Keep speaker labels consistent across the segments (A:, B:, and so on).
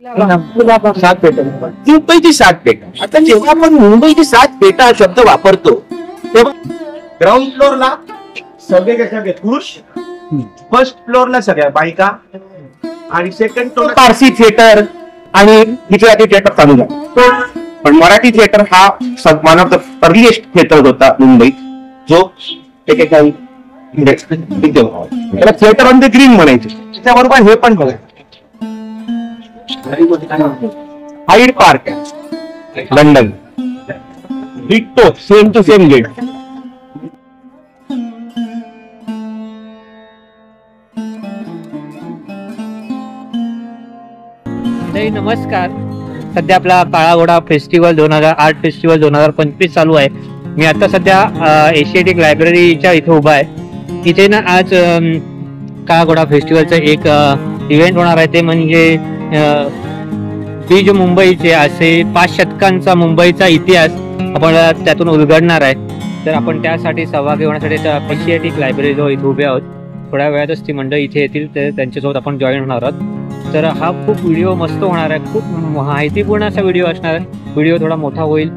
A: सात पेटा, मुंबईची सात पेटा. आता जेव्हा आपण मुंबईची सात पेटा हा शब्द वापरतो तेव्हा ग्राउंड फ्लोअरला सगळे पुरुष, फर्स्ट फ्लोअरला सगळ्या बायका आणि सेकंड फ्लोअर पारसी थिएटर आणि गुजराती थिएटर चालू झाला. पण मराठी थिएटर हा one of the earliest theatre होता मुंबईत, जो एकेकाळी त्याला थिएटर ऑन द ग्रीन म्हणायचे. त्याबरोबर हे पण बघा, हाईड पार्क आहे London, ditto same to same gate.
B: नमस्कार. सध्या आपला काळा घोडा फेस्टिवल 2008 फेस्टिवल 2025 चालू आहे. मी आता सध्या एशियाटिक लायब्ररीच्या इथे उभा आहे. इथे ना आज काळा घोडा फेस्टिवलचं एक इव्हेंट होणार आहे. ते म्हणजे बीज मुंबईचे असे 5 शतकांचा मुंबईचा इतिहास आपण त्यातून उलगडणार आहे. तर आपण त्यासाठी सहभागी होण्यासाठी एशियाटिक लायब्ररीजवळ इथे उभे आहोत. थोड्या वेळातच ती मंडळी इथे येतील, तर त्यांच्यासोबत आपण जॉईन होणार आहोत. तर हा खूप व्हिडिओ मस्त होणार आहे, खूप माहितीपूर्ण असा व्हिडिओ असणार आहे. व्हिडिओ थोडा मोठा होईल.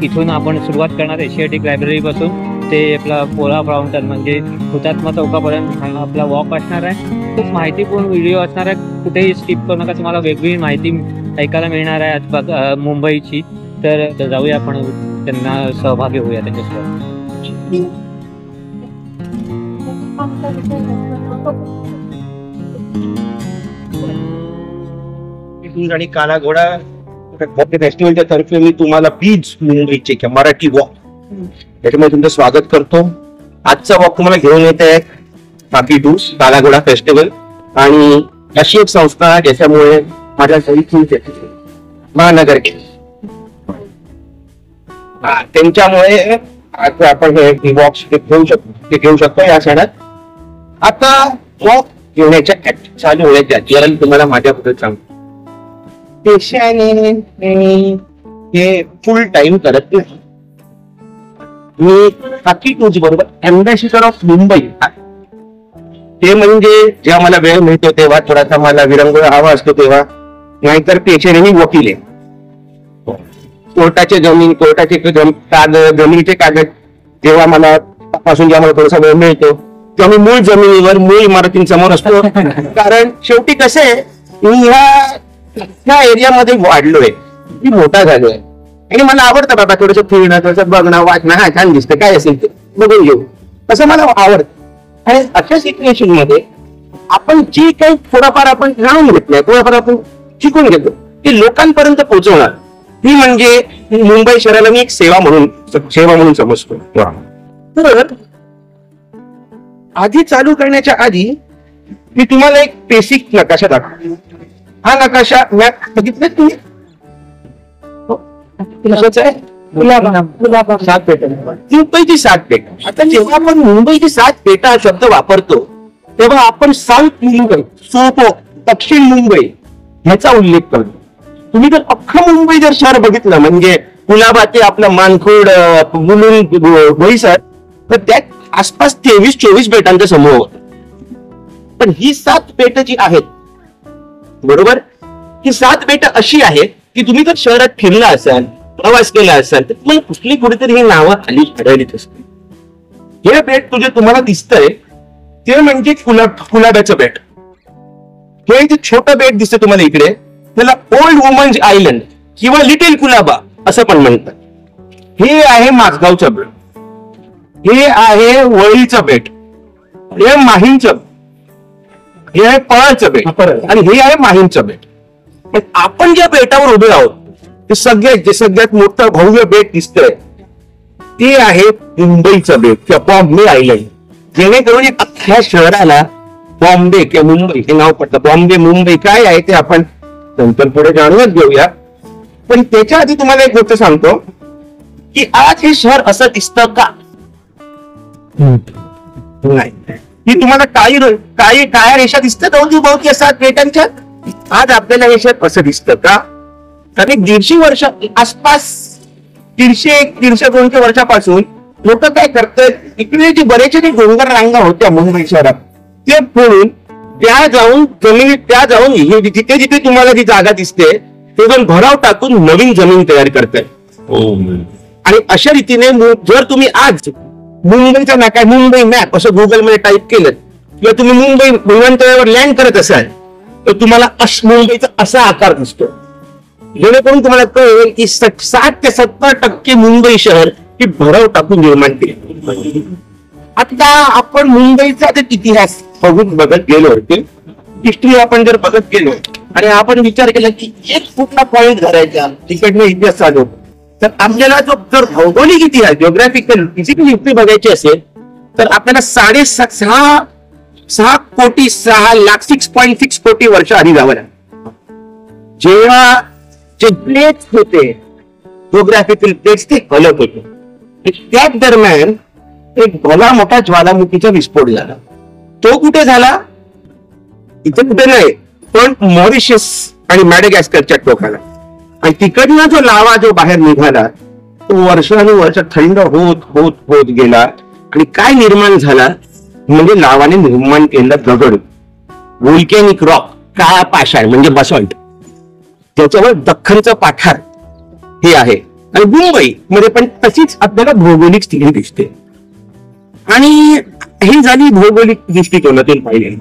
B: इथून आपण सुरुवात करणार एशियाटिक लायब्ररीपासून ते आपला पोला फाउंटन म्हणजे हुतात्मा चौकापर्यंत हा आपला वॉक असणार आहे. खूप माहितीपूर्ण व्हिडिओ असणार आहे. कुठेही स्किप करू नका, तुम्हाला वेगवेगळी माहिती ऐकायला मिळणार आहे मुंबईची. तर जाऊया आपण त्यांना सहभागी होऊया त्यांच्यासोबत.
A: आणि काला घोडा फेस्टिवलच्या तर्फे मी तुम्हाला बीज मुंबईचे किंवा मराठी वॉक त्याच्यामध्ये तुमचं स्वागत करतो. आजचा वॉक तुम्हाला घेऊन येत आहे हॅपी टू काला घोडा फेस्टिवल, आणि अशी एक संस्था ज्याच्यामुळे माझ्या महानगर त्यांच्यामुळे आज आपण हे वॉक घेऊ शकतो या क्षणात. आता वॉक घेण्याच्या चालू होण्याच्या आधी तुम्हाला माझ्याबद्दल सांगतो. पेशाने हे फुल टाइम करत नाही. मी हॅपी टूज बरोबर अँबॅसिडर ऑफ मुंबई, ते म्हणजे जेव्हा मला वेळ मिळतो तेव्हा थोडासा मला विरंगुळ हवा असतो तेव्हा, नाहीतर पेशाने मी वकील आहे. कोर्टाचे जमिनीचे कागद जेव्हा मला पासून जेव्हा मला थोडासा वेळ मिळतो तेव्हा मी मूळ जमिनीवर मूळ इमारतींसमोर असतो. कारण शेवटी कसं आहे, मी ह्या एरियामध्ये वाढलोय, मी मोठा झालोय आणि मला आवडतं बाबा थोडंसं फिरणं, थोडंसं बघणं, वाचणं. हा छान दिसतं, काय असेल ते बघून घेऊ असं मला आवडतं. आणि अशा सिच्युएशन मध्ये आपण जी काही थोडाफार आपण जाणून घेतलंय, थोडाफार आपण शिकून घेतो, ते लोकांपर्यंत पोहोचवणार, ही म्हणजे मुंबई शहराला मी एक सेवा म्हणून समजतो. तर आधी चालू करण्याच्या आधी मी तुम्हाला एक बेसिक नकाशा दाखवतो. हा नकाशा मॅप बघितलं तुम्ही? कशाचा आहे? सात पेटा, मुंबईची सात पेटा. आता जेव्हा आपण मुंबईची सात पेटा हा शब्द वापरतो तेव्हा आपण साऊथ मुंबई, सोपो, दक्षिण मुंबई ह्याचा उल्लेख करतो. तुम्ही जर अख्खं मुंबई जर शहर बघितलं म्हणजे कुलाबा ते आपलं मानखुर्द, मुलुंड, बोईसर, तर त्यात आसपास 23-24 बेटांचा समूह होता. पण ही सात बेट जी आहेत, बरोबर, ही सात बेट अशी आहेत की तुम्ही जर शहरात फिरला असाल, प्रवास केला असाल, तर तुम्हाला कुठली कुठेतरी ही नावं आढळलीच असतील. हे बेट तुम्हाला दिसतंय ते म्हणजे कुलाब्याचं बेट. हे जे छोटं बेट दिसतं तुम्हाला इकडे, त्याला ओल्ड वुमन्स आयलंड किंवा लिटिल कुलाबा असं पण म्हणतात. हे आहे माझगावचं बेट, हे आहे वळीचं बेट, हे माहीमचं, हे आहे पळाचं बेट, आणि हे आहे माहीमचं बेट. पण आपण ज्या बेटावर उभे आहोत ते सगळ्यात मोठं भव्य बेट दिसतंय ते आहे मुंबईचं बेट किंवा बॉम्बे आयलंड. जेणेकरून अख्ख्या शहराला बॉम्बे किंवा मुंबई हे नाव पडतं. बॉम्बे मुंबई काय आहे ते आपण नंतर पुढे जाणूनच घेऊया. पण त्याच्या आधी तुम्हाला एक गोष्ट सांगतो की आज हे शहर असं दिसतं का? नाही. ही तुम्हाला काळ्या रेषा दिसतात अवतीभोवती असतात बेटांच्या. आज आपल्याला हे शहर असं दिसतं का? कारण 150 वर्ष आसपास, 150-200 वर्षापासून लोक काय करतात, इकडे जे बरेचसे डोंगर रांगा होत्या मुंबई शहरात ते फोडून त्या जाऊन जमिनीत त्या जाऊन हे जिथे जिथे तुम्हाला जी जागा दिसते ते जाऊन भराव टाकून नवीन जमीन तयार करताय. आणि अशा रीतीने जर तुम्ही आज मुंबईचा ना काय मुंबई मॅप असं गुगलमध्ये टाईप केलं किंवा तुम्ही मुंबई विमानतळावर लँड करत असाल तर तुम्हाला मुंबईचा असा आकार दिसतो. जेणेकरून तुम्हाला कळेल की 60 ते 70% मुंबई शहर ही भराव टाकून निर्माण केली. आता आपण मुंबईचा इतिहास बघत गेलो हिस्ट्री आपण जर बघत गेलो आणि आपण विचार केला की एक कुठला पॉईंट धरायचा तिकडनं इतिहास चालू तर आपल्याला जो जर भौगोलिक इतिहास जिओग्राफिकल फिजिकल हिस्ट्री बघायची असेल तर आपल्याला 6.5 कोटी 6,06 कोटी वर्ष आधी जावं लागतं. जेव्हा जे प्लेट्स होते जिओग्राफिकल प्लेट्स ते हलत होते त्याच दरम्यान एक भला मोठा ज्वालामुखीचा विस्फोट झाला. तो कुठे झाला इथे कुठे नाही पण मॉरिशस आणि मॅडेगास्करच्या टोकाला. आणि तिकडनं जो लावा जो बाहेर निघाला तो वर्षानुवर्ष थंड होत होत होत गेला आणि काय निर्माण झाला म्हणजे लावाने निर्माण केलेला दगड व्होल्कॅनिक रॉक काळा पाषाण म्हणजे बसॉल्ट त्याच्यावर दख्खनचं पाठार हे आहे. आणि मुंबई मध्ये पण तशीच आपल्याला भौगोलिक स्थिती दिसते. आणि ही झाली भौगोलिक दृष्टिकोनातून पाहिली.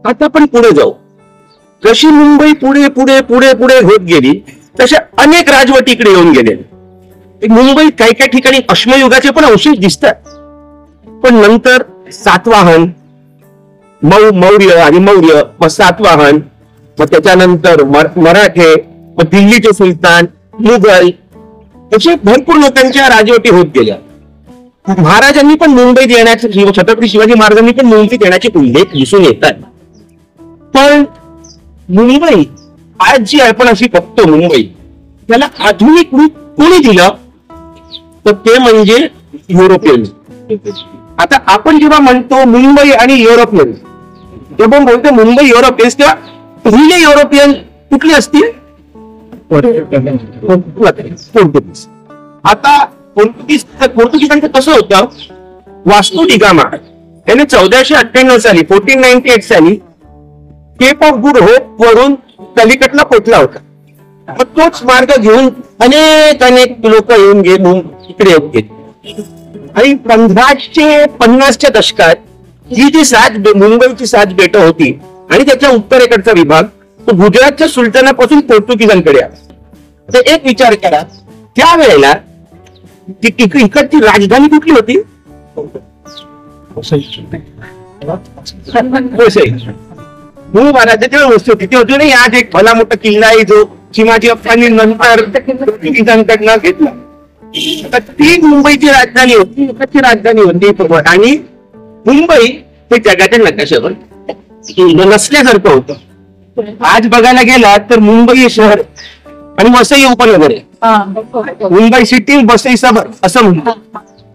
A: आता आपण पुढे जाऊ. जशी मुंबई पुढे पुढे पुढे पुढे होत गेली तशा अनेक राजवटीकडे येऊन गेले. मुंबईत काही काही ठिकाणी अश्मयुगाचे पण अवशेष दिसतात. पण नंतर सातवाहन मौर्य आणि मौर्य मग सातवाहन मग त्याच्यानंतर मराठे मग दिल्लीचे सुलतान मुघल असे भरपूर लोकांच्या राजवटी होत गेल्या. महाराजांनी पण मुंबईत येण्याचे छत्रपती शिवाजी महाराजांनी पण मुंबईत येण्याचे उल्लेख दिसून येतात. पण मुंबई आज जी आपण अशी बघतो मुंबई त्याला आधुनिक रूप कोणी दिलं तर ते म्हणजे युरोपियन. आता आपण जेव्हा म्हणतो मुंबई आणि युरोपियन जेव्हा बोलतो मुंबई युरोपियन्स तेव्हा पहिले युरोपियन कुठले असतील पोर्तुगीज. आता पोर्तुगीजांचं कसं होतं वास्तू डिगामा त्याने 1498 साली 1498 साली केप ऑफ गुड होप वरून कलिकटला पोचला होता. मग तोच मार्ग घेऊन अनेक लोक येऊन इकडे येऊन गेले. आणि 1550च्या दशकात ही जी मुंबईची 7 बेटं होती आणि त्याच्या उत्तरेकडचा विभाग तो गुजरातच्या सुलतानापासून पोर्तुगीजांकडे आला. तर एक विचार करा त्यावेळेला इकडची राजधानी कुठली होती मूळ महाराजांच्या वस्तू तिथे होती नाही. आज एक भला मोठा किल्ला आहे जो चिमाजी अप्पांनी नंतर पोर्तुगीजांकडनं घेतला. तर ती मुंबईची राजधानी होती इकडची राजधानी होती. आणि मुंबई हे जगाच्या नकाशावर नसल्यासारखं होतं. आज बघायला गेला तर मुंबई हे शहर आणि वसई उपनगर आहे. मुंबई सिटी वसई शहर असं म्हणतो.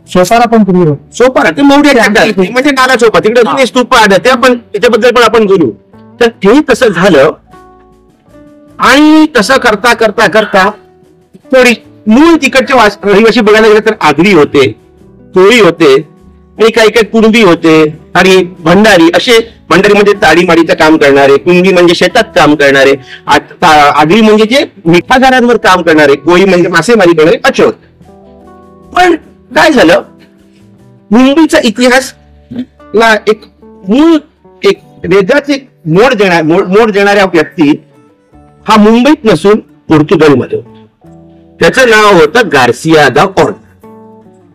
C: सोपारा पण तुम्ही
A: सोपारा ते मौर्य म्हणजे नाला चोपा तिकडे स्तूप ते आपण त्याच्याबद्दल पण आपण बोलू. तर ते तसं झालं आणि तसं करता करता करता थोडी मूळ तिकडचे रहिवासी बघायला गेलं तर आगरी होते कोळी होते आणि काही काही कुणबी होते आणि भंडारी असे. भंडारी म्हणजे ताडीमाडीचं काम करणारे कुणबी म्हणजे शेतात काम करणारे आगरी म्हणजे जे मिठागारांवर काम करणारे कोळी म्हणजे मासेमारी करणारे असे होते. पण काय झालं मुंबईचा इतिहास ला एक मूळ एक वेगळाच एक मोड देणाऱ्या व्यक्ती हा मुंबईत नसून पोर्तुगलमध्ये होता. त्याचं नाव होतं गार्सिया दा ऑर्ड.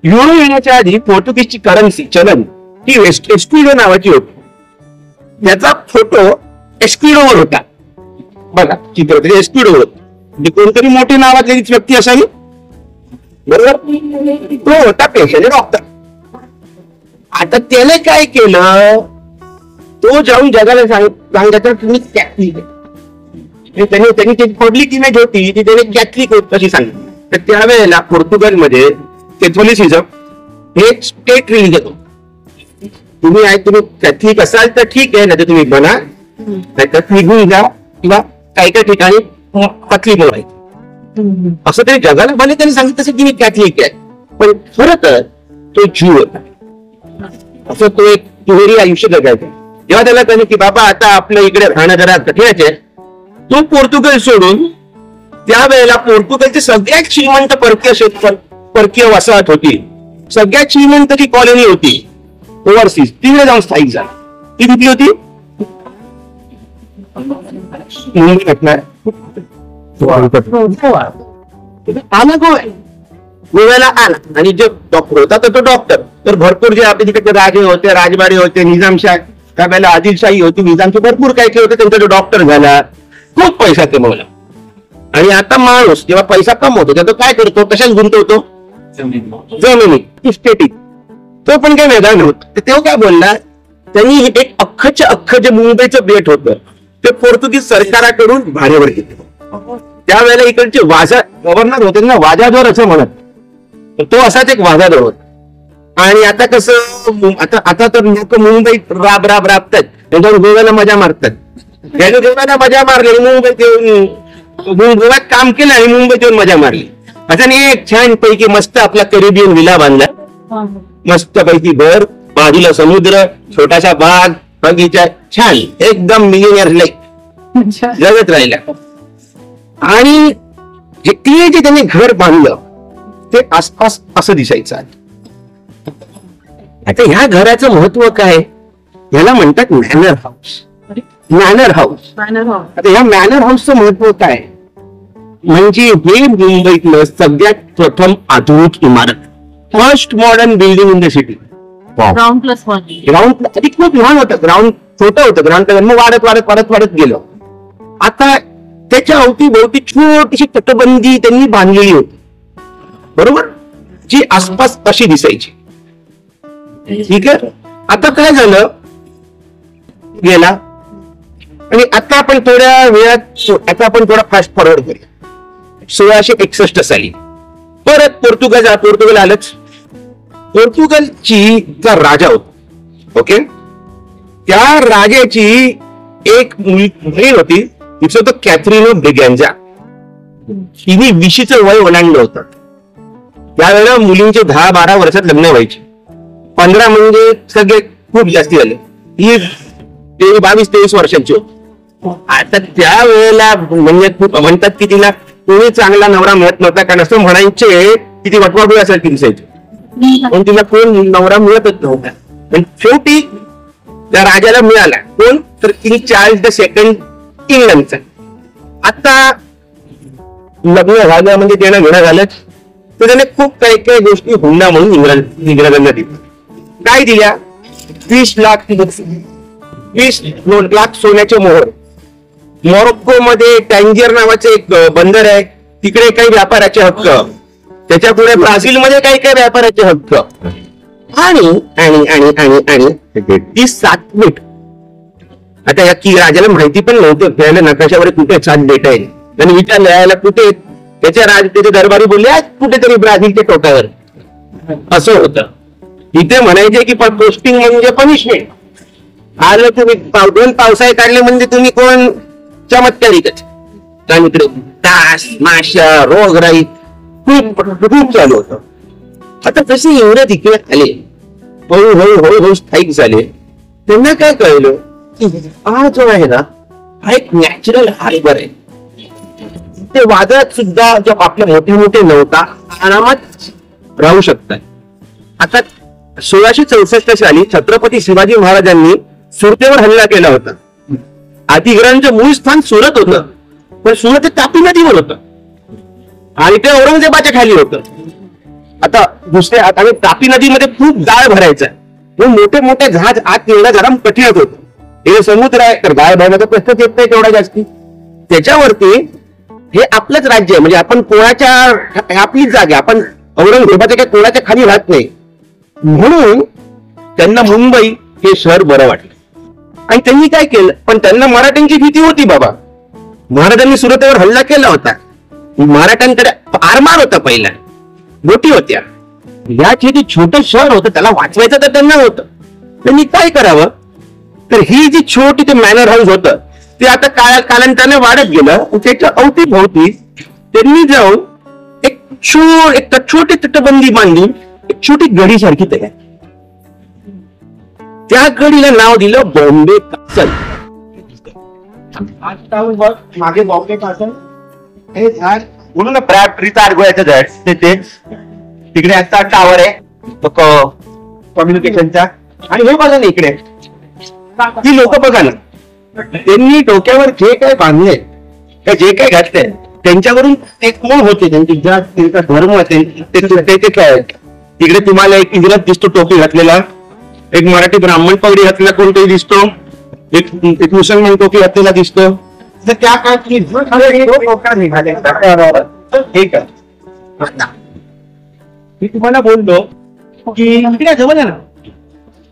A: युरो येण्याच्या आधी पोर्तुगीजची करन्सी चलन ही एस्क्विडो नावाची होती. त्याचा फोटो एस्क्विडोवर होता. बघा चित्र एस्क्विडोवर म्हणजे कोणतरी मोठे नावातली व्यक्ती असावी बरोबर. तो होता पेशंट डॉक्टर. आता त्याने काय केलं तो जाऊन जगाला सांगायचं तुम्ही कॅथलिक आहे. त्यांनी त्याची पब्लिक इमेज होती ती त्याने कॅथलिक होत अशी सांगितली. तर त्यावेळेला पोर्तुगलमध्ये कॅथोलिसिझम हे स्टेट रिलीजन. तुम्ही कॅथलिक असाल तर ठीक आहे, नाही तर तुम्ही बना, नाहीतर निघून जा किंवा काही काही ठिकाणी कॅथलिक व्हायचं असं त्यांनी जगाला भले त्यांनी सांगितलं तसं की मी कॅथलिक आहे. पण खरं तर तो ज्यू होता. असं तो एक दुहेरी आयुष्य जगायचा. जेव्हा त्याला कळलं की बाबा आता आपल्या इकडे राहणं जरा कठीणच आहे, तो पोर्तुगल सोडून त्यावेळेला पोर्तुगलचे सगळ्यात श्रीमंत परकीय वसाहत होती, सगळ्यात श्रीमंत जी कॉलनी होती ओव्हरसीज, तिकडे जाऊन स्थायिक झाला. ती कुठली होती? मुंबई असणार. आला गोव्याला आला आणि जो डॉक्टर होता तर तो डॉक्टर, तर भरपूर जे आपले तिकडे राजे होते, राजवाडे होते, निजामशाह त्यावेळेला आदिलशाही होती, निजामचे भरपूर काही काही होते, त्यांचा जो डॉक्टर झाला, खूप पैसा कमवला. आणि आता माणूस जेव्हा पैसा कमवतो तेव्हा तो काय करतो, कशात गुंतवतो? जमिनी, इस्टेटीत. तो पण काही वेगळा नव्हता. तेव्हा काय बोलला, त्यांनी एक अख्खच्या अख्खं जे मुंबईचं बेट होतं ते पोर्तुगीज सरकाराकडून भाड्यावर घेतलं. त्यावेळेला इकडचे वाजा गव्हर्नर होते ना, वाजादोर असं म्हणत, तर तो असाच एक वाजादोर होता. आणि आता कसं, आता तर लोक मुंबईत राबतात, त्यांच्यावर गोव्याला मजा मारतात. त्याने गोव्याला मजा मारली, मुंबईत येऊन गोव्यात काम केलं आणि मुंबईत येऊन मजा मारली. आता एक छान पैकी मस्त आपला कॅरिबियन विला बांधला, मस्त पैकी घर, बाजूला समुद्र, छोटासा बाग, बगीचा, छान एकदम मिलियनियर लाईफ जगत राहिला. आणि जे त्यांनी घर बांधलं ते आसपास असं दिसायचं. आता ह्या घराचं महत्व काय, ह्याला म्हणतात मॅनर हाऊस. Manner house. आता ह्या मॅनर हाऊसचं महत्व काय, म्हणजे हे मुंबईतलं सगळ्यात प्रथम आधुनिक इमारत, first modern building in the city.
D: Ground
A: आधी खूप लहान होतं, ग्राउंड छोटं होतं, ग्राउंड मग वाढत गेलं. आता त्याच्या अवतीभोवती छोटीशी तटबंदी त्यांनी बांधलेली होती, बरोबर, जी आसपास अशी दिसायची. ठीक आहे. आता काय झालं, गेला. आणि आता आपण थोड्या वेळात, आता आपण थोडा फास्ट फॉरवर्ड करूया. 1661 साली परत पोर्तुगल आलंच. पोर्तुगलची राजा होता, ओके, त्या राजाची एक बहीण होती, तिचं होतं कॅथरीनो ब्रिगॅन्झा. तिने 20चं वय ओलांडलं होतं. त्यावेळेला मुलींचे 10-12 वर्षात लग्न व्हायचे, 15 म्हणजे सगळे खूप जास्ती झाले. ही 22-23 वर्षांची होती. आता त्यावेळेला म्हणजे खूप म्हणतात की तिला कोणी चांगला नवरा मिळत नव्हता, कारण असं म्हणायचे की ती वटवागुळ असायची दिसायची, पण तिला कोण नवरा मिळतच नव्हता. पण शेवटी त्या राजाला मिळाला. कोण, तर किंग चार्ल्स II इंग्लंडचा. आता लग्न झालं म्हणजे देणं घेणं झालंच, तर त्याने खूप काही काही गोष्टी हुंडा म्हणून इंग्रजांना दिल्या. काय दिल्या, 20 लाख सोन्याचे मोहर. मोरोक्को मध्ये टँजियर नावाचे एक बंदर आहे, तिकडे काही व्यापाराचे हक्क, त्याच्या पुढे ब्राझील मध्ये काही काही व्यापाराचे हक्क, आणि आणि आणि आणि आणि ती 7 बेट. आता या की राजाला माहिती पण नव्हतं, त्याला नकाशावर कुठे 7 बेट आहे. त्यांनी विचारलं यायला कुठे, त्याचे दरबारी बोलले कुठेतरी ब्राझीलच्या टोकावर. असं होतं. इथे म्हणायचे की पोस्टिंग म्हणजे पनिशमेंट. आलं तुम्ही 2 पावसाळे काढले म्हणजे तुम्ही कोण चमत्कारिकच. आणि इकडे डास, माशा, रोगराई खूप चालू होतं. आता जसे इंग्रज इकडे आले, हळूहळू स्थायिक झाले, त्यांना काय कळलं की हा जो आहे ना, हा एक नॅचरल हार्बर आहे. ते वादळात सुद्धा जो आपले मोठे मोठे नौका आरामात राहू शकतात. आता 1664 साली छत्रपती शिवाजी महाराजांनी सुरतेवर हल्ला केला होता. अधिग्रहांचं मूळ स्थान सुरत होतं, पण सुरत हे तापी नदीवर होतं आणि ते औरंगजेबाच्या खाली होतं. आता दुसऱ्या आणि तापी नदीमध्ये खूप गाळ भरायचा, मोठे मोठे जहाज आत येणं जरा कठीण होतं. हे समुद्र आहे तर गाळ भरण्याचा प्रश्नच येत नाही तेवढा जास्ती. त्याच्यावरती हे आपलंच राज्य आहे, म्हणजे आपण कोणाच्या, आपलीच जागा, आपण औरंगजेबाच्या काही कोणाच्या खाली राहत नाही. म्हणून त्यांना मुंबई हे शहर बरं वाटलं आणि त्यांनी काय केलं, पण त्यांना मराठ्यांची भीती होती. बाबा महाराजांनी सुरतेवर हल्ला केला होता, मराठ्यांकडे आरमार होता, पहिला बोटी होत्या. याचे जे छोटं शहर होतं त्याला वाचवायचं तर त्यांना होतं. त्यांनी काय करावं, तर ही जी छोटी ते मॅनर हाऊस होतं ते आता कालांतराने वाढत गेलं. त्याच्या अवतीभोवती त्यांनी जाऊन एक छोटी तटबंदी बांधली, एक छोटी गडी सारखी तयार. त्या गडीला नाव दिलं बॉम्बे कासल.
C: मागे बॉम्बे कासल हे झाड
A: म्हणून ना प्रीतार गोळ्याचं झाड तेच तिकडे आता टावर आहे कम्युनिकेशनचा. आणि हे बघा ना इकडे ती लोक बघा ना, त्यांनी डोक्यावर जे काय बांधले जे काय घातलंय त्यांच्यावरून ते कोण होते, त्यांचा धर्म ते काय. तिकडे तुम्हाला एक इंग्रज दिसतो टोपी घातलेला, एक मराठी ब्राह्मण पगडी घातलेला कोणतरी दिसतो, एक मुसलमान टोपी घातलेला दिसतो. तर त्या काळात निघाले. ठीक आहे, मी तुम्हाला बोललो की इकडे जवळ आहे ना,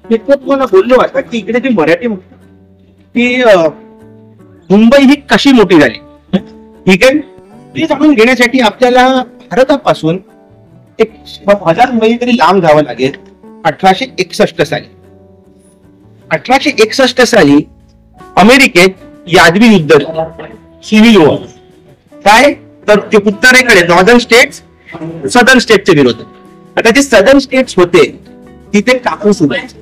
A: तिथं तुम्हाला बोललो आता की इकडे जी मराठी ती मुंबई ही कशी मोठी झाली, ठीक आहे. ते जाणून घेण्यासाठी आपल्याला भारतापासून 1000 मैल तरी लांब जावं लागेल. 1861 साली 1861 साली अमेरिकेत यादवी युद्ध, सिव्हिल वॉर. काय तर ते उत्तरेकडे नॉर्दर्न स्टेट्स सदर्न स्टेटचे विरोध. आता जे सदर्न स्टेट्स होते तिथे कापूस उगायचे.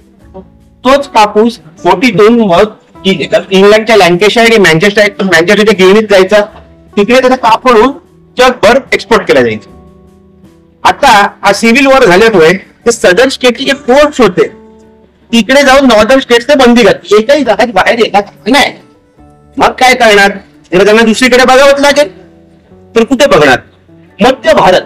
A: तोच कापूस 42 मग इंग्लंडच्या लँकेशायर आणि मँचेस्टरच्या गिरणीत जायचा. तिकडे त्याचा कापड होऊन जगभर एक्सपोर्ट केला जायचा. आता हा सिव्हिल वॉर झाल्यामुळे ते सदर्न स्टेटचे जे फोर्ट्स होते तिकडे जाऊन नॉर्दर्न स्टेट्सने बंदी घातली. एकही जागात बाहेर येतात नाही. मग काय करणार, त्यांना दुसरीकडे बघावंच लागेल. तर कुठे बघणार, मध्य भारत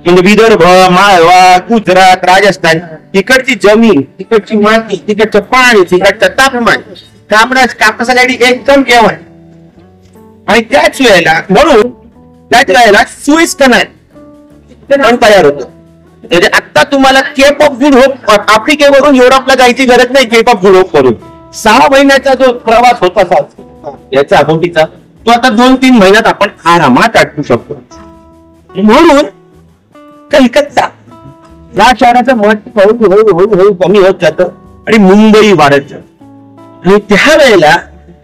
A: म्हणजे विदर्भ, माळवा, गुजरात, राजस्थान, तिकडची जमीन, तिकडची माती, तिकडचं पाणी, तिकडचं तापमान, कापसासाठी एकदम केवळ. आणि त्याच वेळेला सुएझ कनाल पण तयार होतं. म्हणजे आता तुम्हाला केप ऑफ गुड होप आफ्रिकेवरून युरोपला जायची गरज नाही. केप ऑफ गुड होप करून 6 महिन्याचा जो प्रवास होता याचा बोटीचा, तो आता 2-3 महिन्यात आपण आरामात आटवू शकतो. म्हणून कलकत्ता या शहराचं महत्व हळूहळू कमी होत जातं आणि मुंबई वाढत जात. आणि त्यावेळेला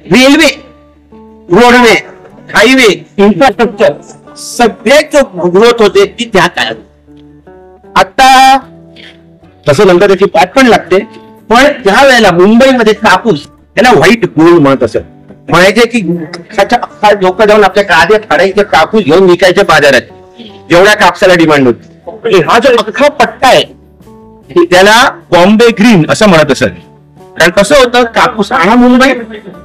A: रेल्वे, रोडवे, हायवे, इन्फ्रास्ट्रक्चर सगळे जो ग्रोथ होते ती त्या काळात. आता तसं नंतर त्याची पाठ पण लागते, पण त्या वेळेला मुंबईमध्ये कापूस त्याला व्हाईट गोल्ड म्हणत असत. म्हणायचे की लोक जाऊन आपल्या कांदे फाडायचे, कापूस घेऊन विकायचे बाजारात, जेवढ्या कापसाला डिमांड होती. हा जो अख्खा पट्टा आहे त्याला बॉम्बे ग्रीन असं म्हणत असत. कारण कसं होतं, कापूस आणा मुंबई,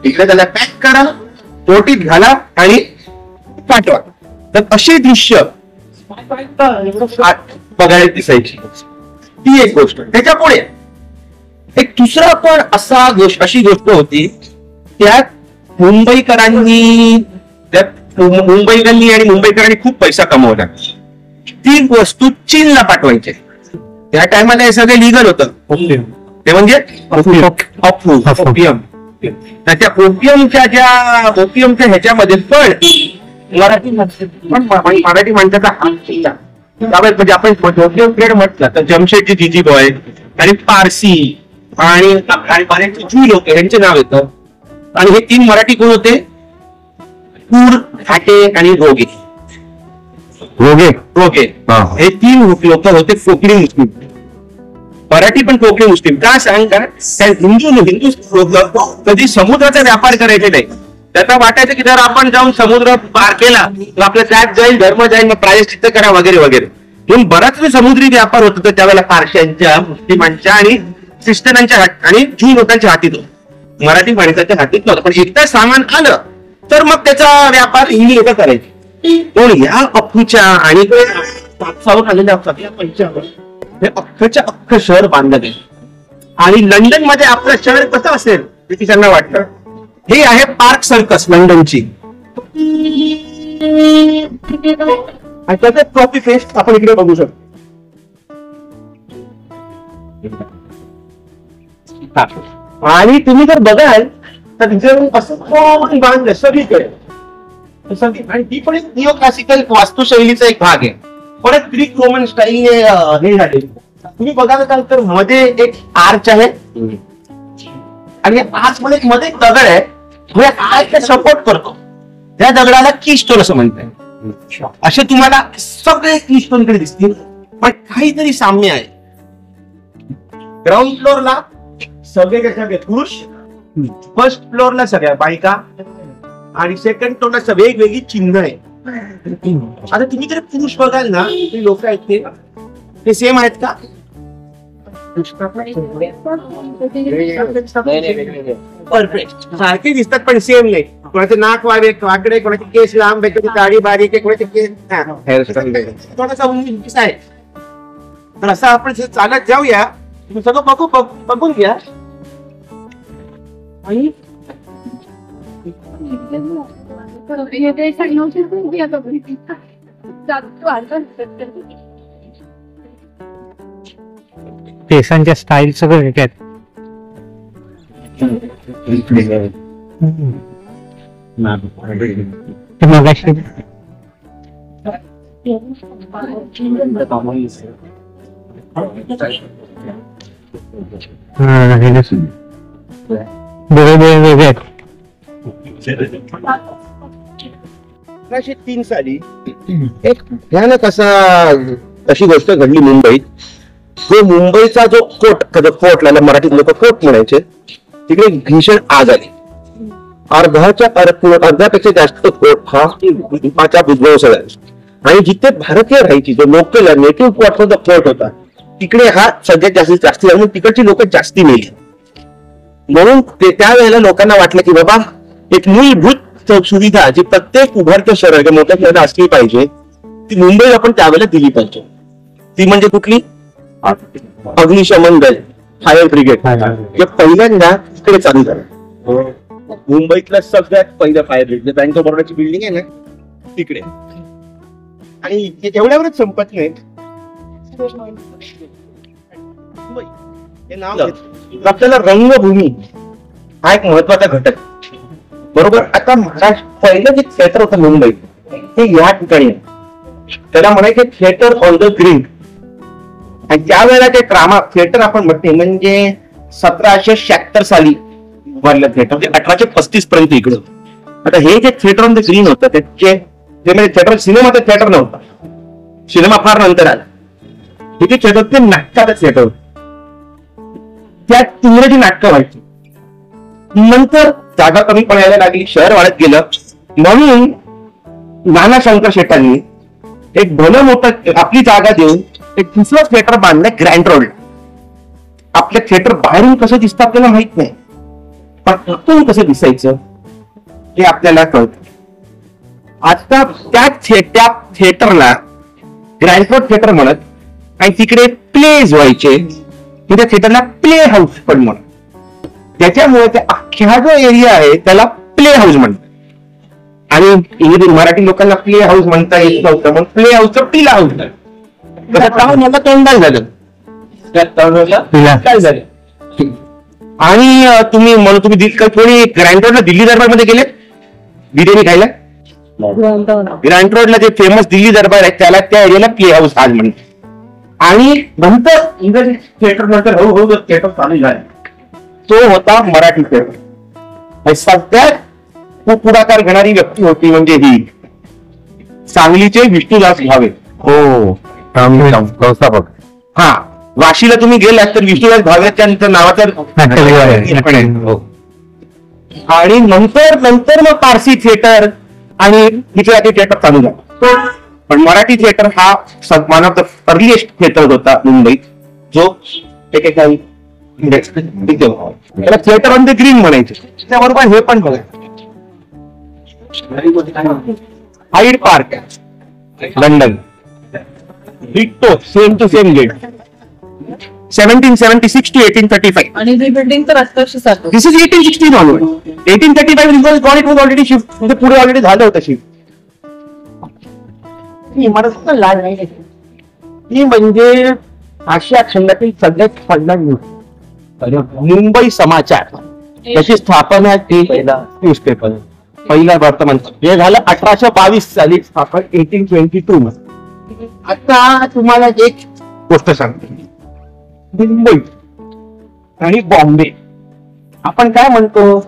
A: इकडे त्याला पॅक करा, पोटीत घाला आणि पाठवा. तर अशी दृश्य बघायला दिसायची. ती एक गोष्ट. त्याच्या पुढे एक दुसरा पण अशी गोष्ट होती, त्यात मुंबईकरांनी आणि मुंबईकरांनी खूप पैसा कमवला. ती वस्तू चीनला पाठवायचे. त्या टायमाला हे सगळे लिगल होतं. ते म्हणजे ओपियम. त्या ओपियमच्या ह्याच्यामध्ये पण मराठी माणसाचा म्हणजे आपण ट्रेड म्हटलं तर जमशेदजी जीजीबॉय आणि पारसी आणि जू लोक यांचे नाव येतं. आणि हे 3 मराठी कोण होते, पूर, फाटे आणि रोगे. हे 3 लोक होते कोकणी मुस्लिम. मराठी पण कोकणी मुस्लिम. का सांगा, हिंदू कधी समुद्राचा व्यापार करायचे नाही. त्याचा वाटायचं की जर आपण जाऊन समुद्र पार केला तर आपलं त्यात जाईल, धर्म जाईल, मग प्रायश्चित्त करा वगैरे वगैरे. म्हणून बराच समुद्री व्यापार होता त्यावेळेला पारशांच्या, मुस्लिमांच्या आणि ख्रिश्चनांच्या आणि जू लोकांच्या हातीत होता. मराठी माणसाच्या हातीत नव्हतं. पण एकदा सामान आलं तर मग त्याचा व्यापार हिंदी लोक करायचे. म्हणून या अफूच्या आणि कापसावर आलेल्या सगळ्या पैशावर हे अख्खं शहर बांधलं गेलं. आणि लंडन मध्ये आपलं शहर कसं असेल ब्रिटिशांना वाटतं. हे आहे पार्क सर्कस लंडनची. आणि त्याचे कॉपी पेस्ट आपण इकडे बघू शकतो. आणि तुम्ही जर बघाल तर तिथे असं बांधलं सगळीकडे. आणि ती पण एक निओ क्लासिकल वास्तुशैलीचा एक भाग आहे. पण एक ग्रीक रोमन स्टाईल हे झाले. तुम्ही बघाल तर मध्ये एक आर्च आहे आणि आर्च मध्ये मध्ये दगड आहे. आर्च सपोर्ट करतो. त्या दगडाला कीस्टोन असं म्हणतात. असे तुम्हाला सगळे कीस्टोन कडे दिसतील, पण काहीतरी साम्य आहे. ग्राउंड फ्लोअरला सगळे कशा पुरुष फर्स्ट फ्लोअरला सगळ्या बायका आणि सेकंड फ्लोअरला वेगवेगळी चिन्ह आहे. आता तुम्ही जर पुरुष बघाल ना, ते लोक आहेत ते सेम आहेत का? परफेक्ट सारखे दिसतात पण सेम नाही. कोणाचे नाक वाकडे, कोणाचे केस लांब, दाढी बारीक आहे, कोणाचे केस थोडासा उंच आहे. तर असं आपण चालत जाऊया, सगळं बघून घ्या. आणि
B: केसांच्या स्टाईल सगळं वेगळ्या आहेत. मगाशी वेगळे
A: 1903 साली एक भयानक अशी गोष्ट घडली मुंबईत. जो मुंबईचा जो कोटला मराठीत लोक कोट म्हणायचे, तिकडे भीषण आग आली. अर्ध्यापेक्षा जास्त कोट हा भूकंपाच्या विध्वंस झाला. आणि जिथे भारतीय राहायची, जो लोकल नेटिव्ह क्वार्टरचा कोट होता, तिकडे हा सगळ्यात जास्ती झाला. तिकडची लोक जास्ती मेली. म्हणून त्यावेळेला लोकांना वाटलं की बाबा एक मूलभूत सुविधा जी प्रत्येक उभरत्या शहर मोठ्या शहरात असली पाहिजे, ती मुंबईला आपण त्यावेळेला दिली पाहिजे. ती म्हणजे कुठली? अग्निशमन दल, फायर ब्रिगेड. जे पहिल्यांदा तिकडे चालू झालं. मुंबईतलं सगळ्यात पहिलं फायर ब्रिगेड बँक ऑफ बरोडाची बिल्डिंग आहे ना, तिकडे. आणि एवढ्यावरच संपत नाहीत. हे नाव आपल्याला रंगभूमी हा एक महत्वाचा घटक. बरोबर. आता महाराष्ट्र पहिलं जे थिएटर होतं मुंबईत, ते या ठिकाणी त्याला म्हणायचे थिएटर ऑन द ग्रीन. आणि त्यावेळेला ते ड्रामा थिएटर आपण म्हणते म्हणजे 1776 साली उभारलं थिएटर, ते 1835 पर्यंत इकडं. आता हे जे थिएटर ऑन द ग्रीन होतं, त्याचे म्हणजे थिएटर, सिनेमाचं थिएटर नव्हता, सिनेमा फार नंतर आला. तिथे थिएटर ते नाटकाचं थिएटर, त्यात इंग्रजी नाटकं व्हायची. नंतर जागा कमी पडायला लागली, शहर वाढत गेलं. म्हणून नाना शंकर शेटांनी एक भलं मोठं आपली जागा देऊन एक दुसरं थिएटर बांधलं ग्रँड रोड. आपलं थिएटर बाहेरून कसं दिसतं आपल्याला माहित नाही, पण आतून कसं दिसायचं हे आपल्याला कळतं. आता त्या थिएटरला ग्रँड रोड थिएटर म्हणत, आणि तिकडे प्लेज व्हायचे. त्या थिएटरला प्ले हाऊस पण म्हणत. त्याच्यामुळे त्या अख्ख्या जो एरिया आहे त्याला प्ले हाऊस म्हणतात. आणि इंग्रजी मराठी लोकांना प्ले हाऊस म्हणता येत नव्हतं, मग प्ले हाऊसचं पिला हाऊस झालं. मला तोंडाल झालं, काय झालं. आणि तुम्ही कोणी ग्रँड रोडला दिल्ली दरबार मध्ये गेले बिर्याणी खायला? ग्रँड रोडला जे फेमस दिल्ली दरबार आहे त्याला त्या एरियाला प्ले हाऊस आज म्हणतात. आणि नंतर इंग्रजी थिएटर नंतर हळूहळू थिएटर चालू झाला, तो होता मराठी थिएटर. सगळ्यात पुढाकार घेणारी व्यक्ती होती म्हणजे ही सांगलीचे विष्णुदास भावे. हो, संस्थापक. हा, वाशीला तुम्ही गेलात तर विष्णुदास भावेच्या नावाचा. आणि नंतर मग पारसी थिएटर आणि गुजराती थिएटर चालू झाला. पण मराठी थिएटर हा one of the earliest theatre होता मुंबईत, जो त्याला थिएटर ऑन द ग्रीन म्हणायचे. त्याबरोबर हे पण बघा, Hyde Park London, ditto same to same gate. 1776 to 1835.
D: आणि बिल्डिंग तर आत्ताशी चालू.
A: This is 1816 onward. 1835 it was already shift. म्हणजे पुढे ऑलरेडी झालं होतं शिफ्ट. ही इमारत लाल नाही, ही म्हणजे आशिया खंडातील सगळ्यात पहिला मुंबई समाचार याची स्थापना पहिला न्यूजपेपर, पहिला वर्तमानपत्र हे झालं 1822 साली स्थापन, 1822 मध्ये. आता तुम्हाला एक गोष्ट सांगतो. मुंबई आणि बॉम्बे आपण काय म्हणतो,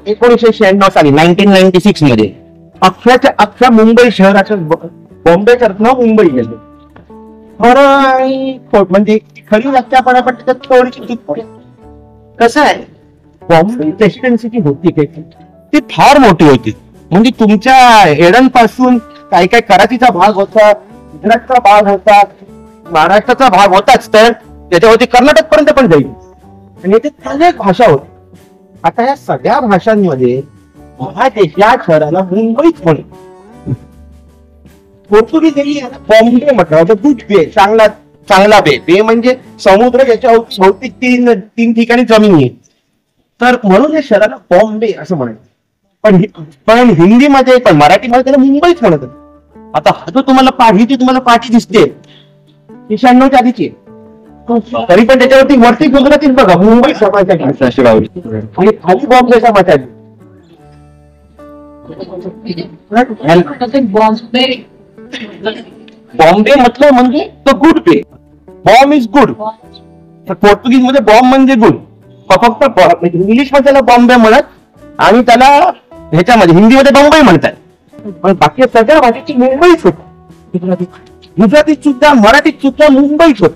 A: 1996 साली 1996 मध्ये अख्ख्या मुंबई शहराचं बॉम्बेच्या नाव मुंबई गेलं. खरं आणि म्हणजे खरी व्याख्या पण आपण त्याच्यात थोडीशी चूक पडेल. कसं आहे, बॉम्बे प्रेसिडेन्सी जी होती ती फार मोठी होती. म्हणजे तुमच्या एडनपासून काय काय कराचीचा भाग होता, गुजरातचा भाग होता, महाराष्ट्राचा भाग होताच, तर त्याच्यावरती कर्नाटक पर्यंत पण जाईल. आणि याच्यात अनेक भाषा होती. आता या सगळ्या भाषांमध्ये या शहराला मुंबईच म्हणे. पोर्तुगीज बॉम्बे म्हटलं गुड बे, चांगला बे. बे म्हणजे समुद्र, याच्या भोवती तीन ठिकाणी जमीन आहे, तर म्हणून या शहराला बॉम्बे असं म्हणायचं. पण हिंदीमध्ये पण मराठीमध्ये त्याला मुंबईच म्हणत. आता हा जो तुम्हाला पाठी दिसते ती 96 आधीची आहे. तरी पण त्याच्यावरती वरती गुजरातीच बघा, मुंबई समाजाची आणि खाली बॉम्बे समाजाची. बॉम्बे म्हटलं म्हणजे द गुड बे. बॉम्ब इज गुड. पोर्तुगीज मध्ये बॉम्ब म्हणजे गुड. फक्त इंग्लिश मध्ये त्याला बॉम्बे म्हणत आणि त्याला ह्याच्यामध्ये हिंदीमध्ये बॉम्बे म्हणतात. पण बाकी सगळ्या भाषेची मुंबईच होत. गुजरातीत सुद्धा, मराठीत सुद्धा मुंबईच होत.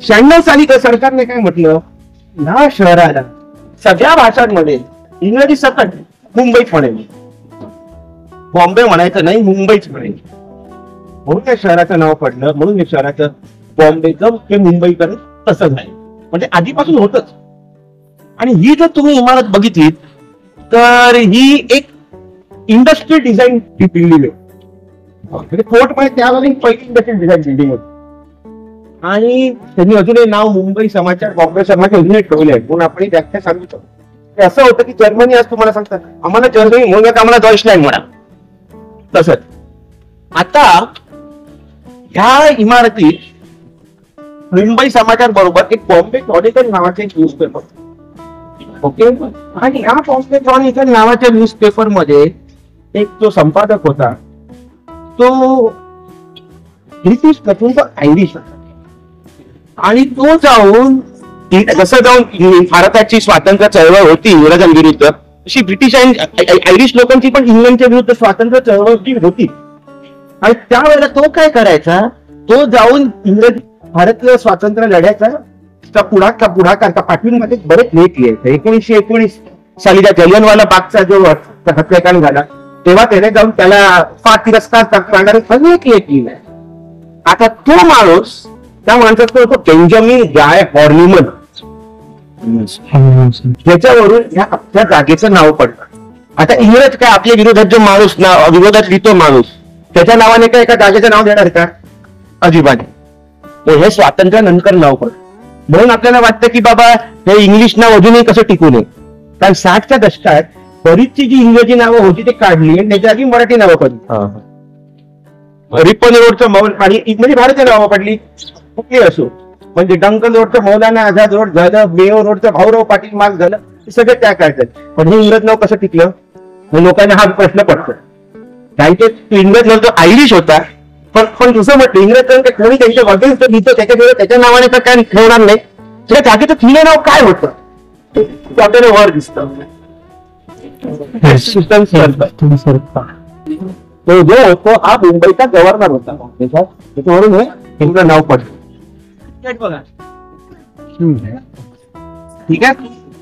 A: 96 साली तर सरकारने काय म्हटलं, या शहराला सगळ्या भाषांमध्ये इंग्रजी सकट मुंबईच म्हणेल, बॉम्बे म्हणायचं नाही, मुंबईच म्हणेल. म्हणून त्या शहराचं नाव पडलं. म्हणून या शहराचं बॉम्बेचं ते मुंबईकडे तसं झालं. म्हणजे आधीपासून होतच. आणि ही जर तुम्ही इमारत बघितली तर ही एक इंडस्ट्रियल डिझाईन बिल्डिंग आहे. फोर्ट मध्ये त्यावेळी पहिली इंडस्ट्रियल डिझाईन बिल्डिंग होती. आणि त्यांनी अजूनही नाव मुंबई समाचार, बॉम्बे समाचार अजूनही ठेवले आहे. म्हणून आपण व्याख्या सांगितलं. असं होतं की जर्मनी आज तुम्हाला सांगतात आम्हाला जर्मनी म्हणून आम्हाला डॉइचलँड म्हणा. तसंच आता ह्या इमारतीत मुंबई समाचार बरोबर एक बॉम्बे क्रॉनिकल नावाचे एक न्यूजपेपर. ओके. आणि ह्या बॉम्बे क्रॉनिकल नावाच्या न्यूजपेपर मध्ये एक जो संपादक होता तो ब्रिटिश नसून तो आयरिश होता. आणि तो जाऊन भारताची स्वातंत्र्य चळवळ होती इंग्रजांविरुद्ध, अशी ब्रिटिश आणि आयरिश लोकांची पण इंग्लंडच्या विरुद्ध स्वातंत्र्य चळवळ होती. आणि त्यावेळेला तो काय करायचा, तो जाऊन इंग्रज भारतीय स्वातंत्र्य लढ्याचा पुढाकार पाठवून बरेच लेख लिहायचे. 1919 साली त्या जलियनवाला बागचा जो हत्याकांड झाला तेव्हा त्याने जाऊन त्याला फार तिरस्कार करणारे अनेक लेख लिहिलाय. आता तो माणूस, त्या माणसाचं होतं बेंजामिन गाय हॉर्निमन, ज्याच्यावरून त्या जागेचं नाव पडलं. आता इंग्रज काय आपल्या विरोधात जो माणूस विरोधात लिहितो माणूस, त्याच्या नावाने काय एका जागेचं नाव देणार का? अजिबात. हे स्वातंत्र्यानंतर नाव पडलं. म्हणून आपल्याला वाटतं की बाबा हे इंग्लिश नाव अजूनही कसं टिकू नये. कारण 60च्या दशकात बरीचशी जी इंग्रजी नावं होती ती काढली आणि त्याच्या आधी मराठी नावं पडली. रिपन रोडचं मौल आणि म्हणजे भारतीय नावं पडली कुठली असो. म्हणजे डंकन रोडचं मौलाना आझाद रोड झालं, मेयो रोडचं भाऊराव पाटील मार्ग झालं, हे सगळं त्या काढतात. पण हे इंग्रज नाव कसं टिकलं? लोकांना हा प्रश्न पडतो. काही ते इंग्रज नाव तो आयरिश होता, पण दुसरं म्हटलं इंग्रज कोणी त्यांच्या वगैरे लिहितो त्याच्या नावाने तर काय ठेवणार नाही. त्या जागेचं थिले नाव काय होतं आपल्याला वर दिसतं. तो जो होतो हा मुंबईचा गव्हर्नर होता. त्याच्यावरून हे इंग्रज नाव पडलं. ठीक आहे.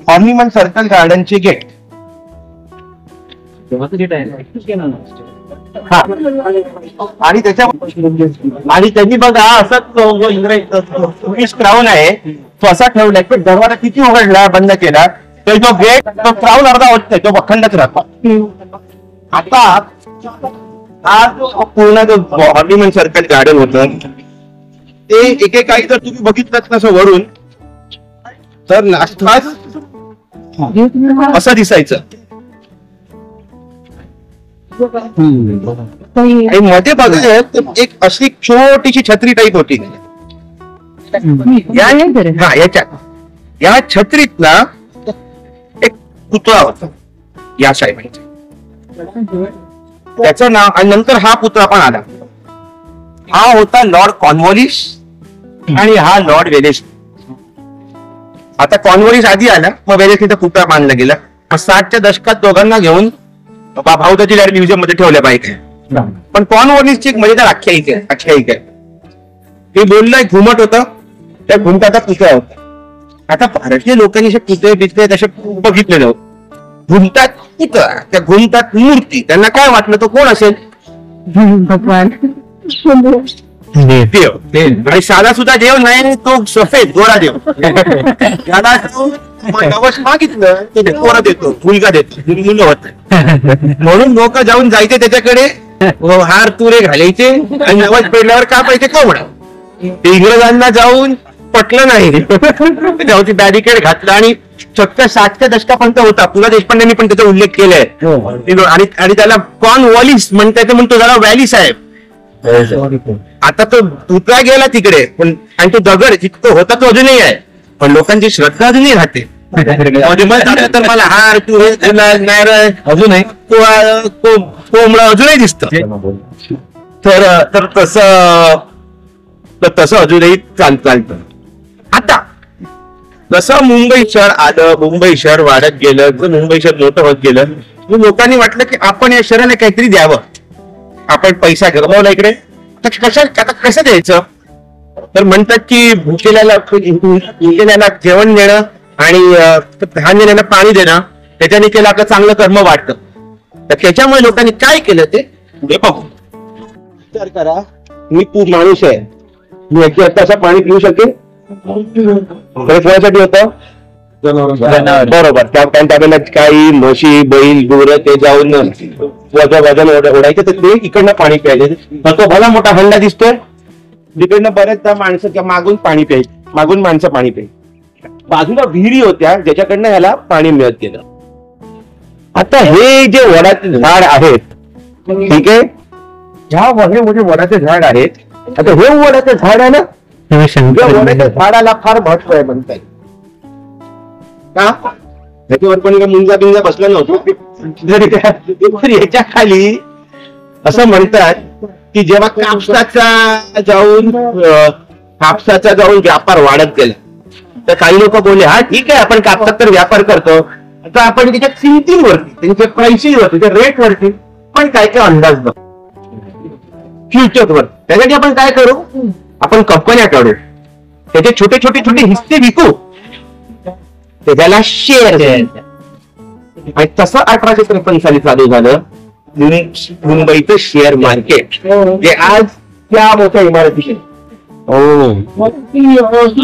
A: हॉर्निमन सर्कल गार्डनचे गेट. आणि त्याच्या आणि त्यांनी बघा असं इंग्रज क्राऊन आहे तो असा ठेवलाय की दरवाजा किती उघडला बंद केला तर जो गेट तो क्राऊन अर्धा होत तो अखंडच राहतो. आता हा जो पूर्ण जो हॉर्निमन सर्कल गार्डन होतं ते एकेकाळी जर तुम्ही बघितलं नसं वरून तर खास असं दिसायचं. आणि मध्ये बघा एक अशी छोटीशी छत्री टाईप होती. या छत्रीत ना एक पुतळा होता या साहेबांचा. त्याचं नाव आणि नंतर हा पुतळा पण आला. हा होता लॉर्ड कॉर्नवॉलिस आणि हा लॉर्ड वेलेस्ली. आता कॉर्नवॉलिस आधी आला, मग वेलेस्लीचा पुतळा बांधला गेला. 60च्या दशकात दोघांना घेऊन भाऊदाची डायरी म्युझियम मध्ये ठेवल्या पाहिजे. पण कॉर्नवॉलिसची एक मजेदार आख्यायिका आहे. ते बोललं एक घुमट होतं, त्या घुमटाचा पुतळा होता. आता भारतीय लोकांनी असे पुतळे बितळे तसे बघितले नव्हते. घुमटात पुतळा, त्या घुमटात मूर्ती. त्यांना काय वाटलं तो कोण असेल?
D: भगवान
A: देव. आणि साधा सुद्धा देव नाही, तो सफेद गोरा देव. त्याला तो नवस मागितलं ते पोरं देतो, मुलगा देतो, मुलं होत नाही. म्हणून लोक जाऊन जायचे त्याच्याकडे, हार तुरे घालायचे आणि नवस पेडल्यावर का पाहिजे का म्हणा. ते इंग्रजांना जाऊन पटलं नाही. त्यावरती बॅरिकेड घातलं आणि चक्क 60च्या दशकापर्यंत होता. पु ल देशपांडेंनी पण त्याचा उल्लेख केलाय. आणि त्याला कॉर्नवॉलिस म्हणतात, म्हणतो जरा व्हॅली साहेब. आता तो पुतळा गेला तिकडे, पण आणि तो दगड जिथं होता तो अजूनही आहे, पण लोकांची श्रद्धा अजूनही राहते. तर मला हार तू हे नारळ अजूनही कोंबडं अजूनही दिसत. तर तसं अजूनही चालतं. आता जसं मुंबई शहर आलं, मुंबई शहर वाढत गेलं, जसं मुंबई शहर मोठं होत गेलं, लोकांनी वाटलं की आपण या शहराला काहीतरी द्यावं. आपण पैसा गमावला इकडे, आता कसं द्यायचं? तर म्हणतात की भुकेल्याला जेवण देणं आणि धान्य देणं, पाणी देणं, त्याच्याने केलं का चांगलं कर्म वाटतं. तर त्याच्यामुळे लोकांनी काय केलं ते पुढे पाहू. विचार करा, मी माणूस आहे, मी आता असं पाणी पिऊ शकेन? कोणासाठी होतं? बरोबर. त्या टायमाला काही म्हशी बैल गुरं ते जाऊन वजन ओढायचं, तर ते इकडनं पाणी प्यायचे. तो भला मोठा हंडा दिसतोय, तिकडनं बऱ्याचदा माणसं मागून पाणी प्यायची, मागून माणसं पाणी प्यायची. बाजूला विहिरी होत्या ज्याच्याकडनं ह्याला पाणी मिळत गेलं. आता हे जे वडाचे झाड आहेत, ठीक आहे, ह्या वडाचे झाड आहेत. आता हे वडाचे झाड आहे ना, वडाच्या झाडाला फार महत्व आहे म्हणतात. का? त्याच्यावर पण मुंजा बिंजा बसला नव्हतो. याच्या खाली असं म्हणतात की जेव्हा कापसाचा जाऊन व्यापार वाढत गेला, तर काही लोक बोलले, हा ठीक आहे, आपण कापसात तर व्यापार करतो, आता आपण त्याच्या किमतींवरती, त्यांच्या प्राइसिंगवरती, त्या रेट वरती पण काय काय अंदाज बघ, फ्युचरवर. त्यासाठी आपण काय करू? आपण कंपन्या काढू, त्याचे छोटे छोटे हिस्से विकू, त्याला शेअर द्यायचे. आणि तसं 1853 साली चालू झालं मुंबईचं शेअर मार्केट, जे आज त्या मोठ्या इमारती.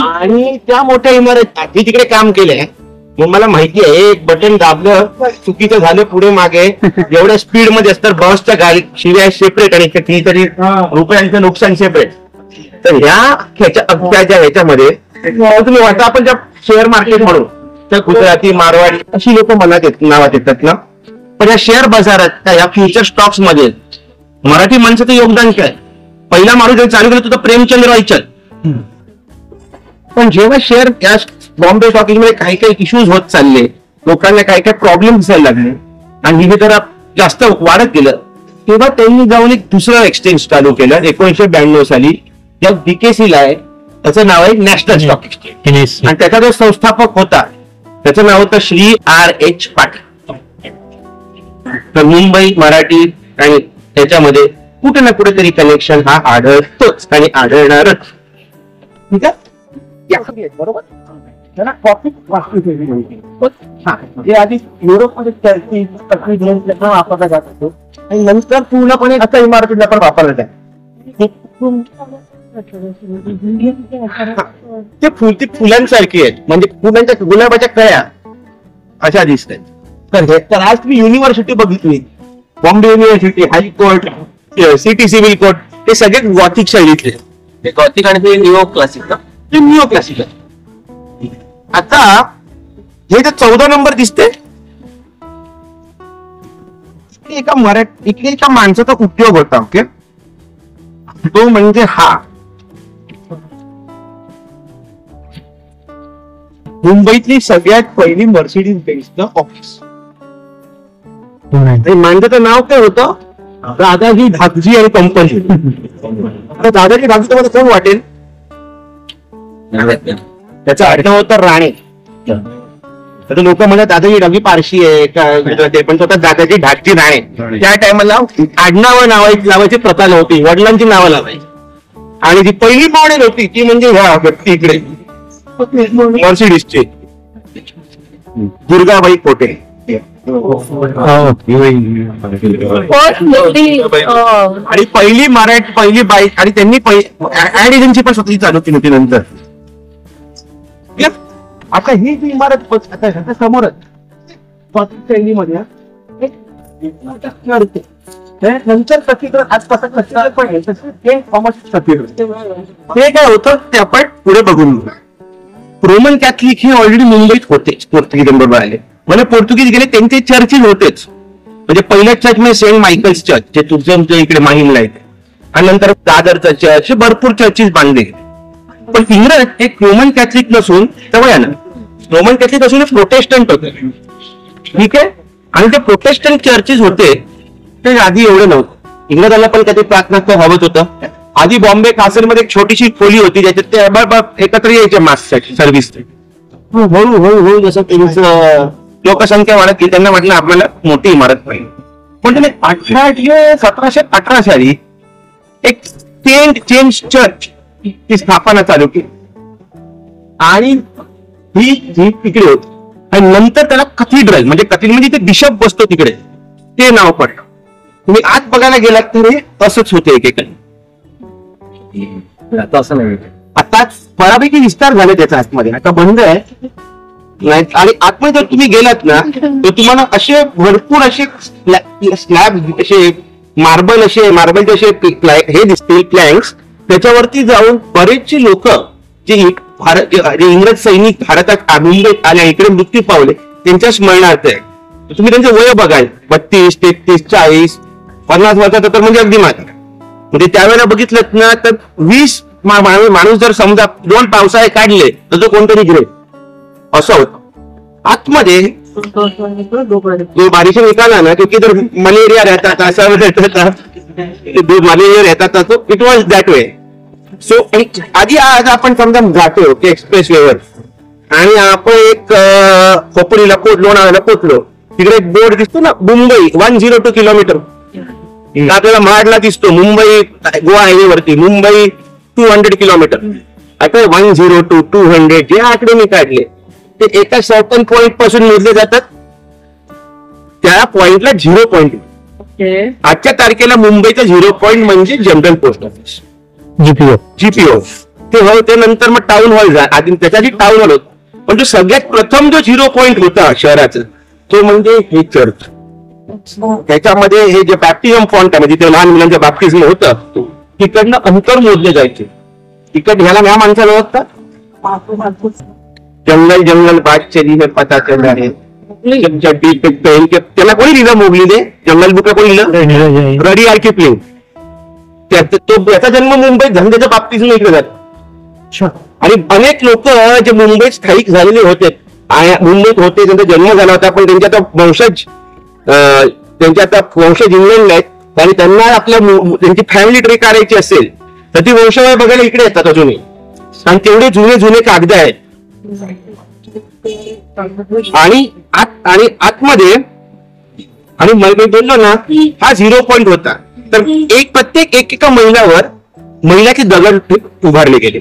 A: आणि त्या मोठ्या इमारत मी तिकडे काम केलंय, मग मला माहिती आहे, एक बटन दाबलं चुकीचं झालं पुढे मागे, एवढ्या स्पीड मध्ये असतात बसच्या गाडी, शिवाय सेपरेट आणि कितीतरी रुपयांचं नुकसान सेपरेट. तर ह्याच्यामध्ये तुम्ही वाटतं आपण ज्या शेअर मार्केट म्हणून, तर गुजराती मारवाडी अशी लोक मला नावात येतात ना, पण या शेअर बाजारात या फ्युचर स्टॉक्स मध्ये मराठी माणसाचं योगदान काय? पहिला माणूस जेव्हा चालू केलं होतं प्रेमचंद रायचंद. पण जेव्हा शेअर या बॉम्बे स्टॉक एक्सचेंजमध्ये काही काही इश्यूज होत चालले, लोकांना काही काही प्रॉब्लेम दिसायला लागले आणि हे जरा जास्त वाढत गेलं, तेव्हा त्यांनी जाऊन एक दुसरं एक्सचेंज चालू केलं 1992 साली, ज्या BKC ला आहे. त्याचं नाव आहे नॅशनल स्टॉक एक्सचेंज. आणि त्याचा जो संस्थापक होता त्याचं नाव होतं श्री R.H. पाटील. तर मुंबई मराठी आणि त्याच्यामध्ये कुठे ना कुठेतरी कनेक्शन हा आढळतोच आणि आढळणारच. ठीक आहे, बरोबर. त्यांना कॉफी जे आधी युरोपमध्ये वापरला जात होतो आणि नंतर पूर्णपणे आता इमारतीला पण वापरला जाते. ते फुलांसारखी आहेत, म्हणजे फुलांच्या गुलाबाच्या कळ्या अशा दिसत आहेत. तर आज तुम्ही युनिव्हर्सिटी बघितली, Bombay university, high court, city civil court, ते सगळे गॉथिक शैलीतले. ते गॉथिक आणि ते निओ क्लासिक, ते निओ क्लासिक. आता हे जे 14 नंबर दिसते, इकडे एका माणसाचा उपयोग होता. ओके, तो म्हणजे हा मुंबईतली सगळ्यात पहिली मर्सिडीज बेन्झचं ऑफिस. माणसाचं नाव काय होतं? दादाजी धाकजी आणि कंपनी. आता दादाजी धाकजी मला कोण वाटेल? त्याचं आडनाव होतं राणे. तर लोक म्हणतात दादाजी रवी पारशी आहे का, ते पण स्वतः दादाजी धाकजी राणे. त्या टायमाला आडनावं लावायची प्रथा नव्हती, वडिलांची नावं लावायची. आणि जी पहिली मॉडेल होती ती म्हणजे ह्या व्यक्ती इकडे मर्सिडीजची दुर्गाबाई पोटे. आणि पहिली बाईक आणि त्यांनी ऍड एजन्सी पण स्वतःची चालू केली होती नंतर. आता ही जी इमारत आता समोरच शैलीमध्ये नंतर सखीकरण आजपासून सखीकरण पण आहे ते काय होतं ते आपण पुढे बघून घेऊ. रोमन कॅथलिक हे ऑलरेडी मुंबईत होते पोर्तुगीजांबरोबर आले. म्हणजे पोर्तुगीज गेले त्यांचे चर्चेस होतेच. म्हणजे पहिलं चर्च म्हणजे सेंट मायकल्स चर्च जे तुमच्या इकडे माहीमला आहे आणि नंतर दादरचं चर्च भरपूर चर्चेस बांधले. पण इंग्रज एक रोमन कॅथलिक नसून तेव्हा ना रोमन कॅथलिक असून प्रोटेस्टंट होते. ठीक आहे. आणि ते प्रोटेस्टंट चर्चेस होते ते आधी एवढं नव्हतं. इंग्रजांना पण कधी प्रार्थना हवंच होतं. आधी बॉम्बे कासरमध्ये एक छोटीशी खोली होती ज्याच्यात ते एकत्र यायचे माससाठी सर्व्हिस. हळूहळू जसं त्यांचं लोकसंख्या वाढत गेली त्यांना म्हटलं आपल्याला मोठी इमारत पाहिजे. पण त्याने 1718 साली एक सेंट जेम्स चर्च ची स्थापना चालू केली आणि ही तिकडे होती. आणि नंतर त्याला कथीड्रल म्हणजे ते बिशप बसतो तिकडे ते नाव पडलं. तुम्ही आत बघायला गेलात तर हे असंच होते एकेकाने. आता असं नाही. आता बऱ्यापैकी विस्तार झाले त्याच्या आतमध्ये. आता बंद आहे नाही. आणि आतमध्ये जर तुम्ही गेलात ना तर तुम्हाला असे भरपूर असे स्लॅब असे मार्बलचे असे हे दिसतील प्लॅंक्स. त्याच्यावरती जाऊन बरेचसे लोक जे इंग्रज सैनिक भारतात मुंबईत आले इकडे मृत्यू पावले त्यांच्या स्मरणार्थ आहे. तुम्ही त्यांचे वय बघाल 32, 33, 40, 50 वर्षाचा तर म्हणजे अगदी मात्र. म्हणजे त्यावेळेला बघितलं ना तर 20 माणूस जर समजा 2 पावसाळे काढले तर तो कोणतरी गिरे असं होतं. आतमध्ये जो बारिशे निकाला ना क्योंकि जर मलेरिया रहता असा मलेरिया रहता तो it was that way. So आधी आज आपण समजा जातो की एक्सप्रेस वेवर आणि आपण एक खोपोलीला लोणावळ्याला पोचलो तिकडे एक बोर्ड दिसतो ना मुंबई 102 किलोमीटर. आपल्याला महाडला दिसतो मुंबई गोवा हायवे वरती मुंबई 200 किलोमीटर. आता 102, 200 जे आकडे मी काढले ते एका सर्टन पॉइंट पासून मोजले जातात. त्या पॉइंटला 0 पॉइंट. आजच्या तारखेला मुंबईचा 0 पॉइंट म्हणजे जनरल पोस्ट ऑफिस जीपीओ ते नंतर मग टाउन हॉल आधी त्याच्या टाउन हॉल होत. पण जो सगळ्यात प्रथम जो 0 पॉइंट होता शहराचा तो म्हणजे हे चर्च. त्याच्यामध्ये हे जे बॅप्टिझम फॉन्ट आहे म्हणजे ते लहान मुलांचं बॅप्टिझम होतं तिकडनं अंतर मोजले जायचे. तिकड ह्याला ह्या माणसाला ओळखतात जंगल बात चली है पता चल आहे. त्याला कोणी लिहिलं मोगली दे जंगल बुकला कोणी लिहिलं रडियार्ड किपलिंग. याचा जन्म मुंबईत झाला त्याच्या बाबतीत इकडे झाला. आणि अनेक लोक जे मुंबईत स्थायिक झालेले होते मुंबईत होते त्यांचा जन्म झाला होता पण त्यांच्या आता वंशज इंग्लंडला आहेत आणि त्यांना आपल्या त्यांची फॅमिली ट्री काढायची असेल तर ती वंशवाय बघायला इकडे येतात अजूनही. आणि तेवढे जुने कागद आहेत. आणि आतमध्ये आणि मी बोललो ना हा 0 पॉइंट होता तर प्रत्येक एका महिलाचे दगड उभारले गेले.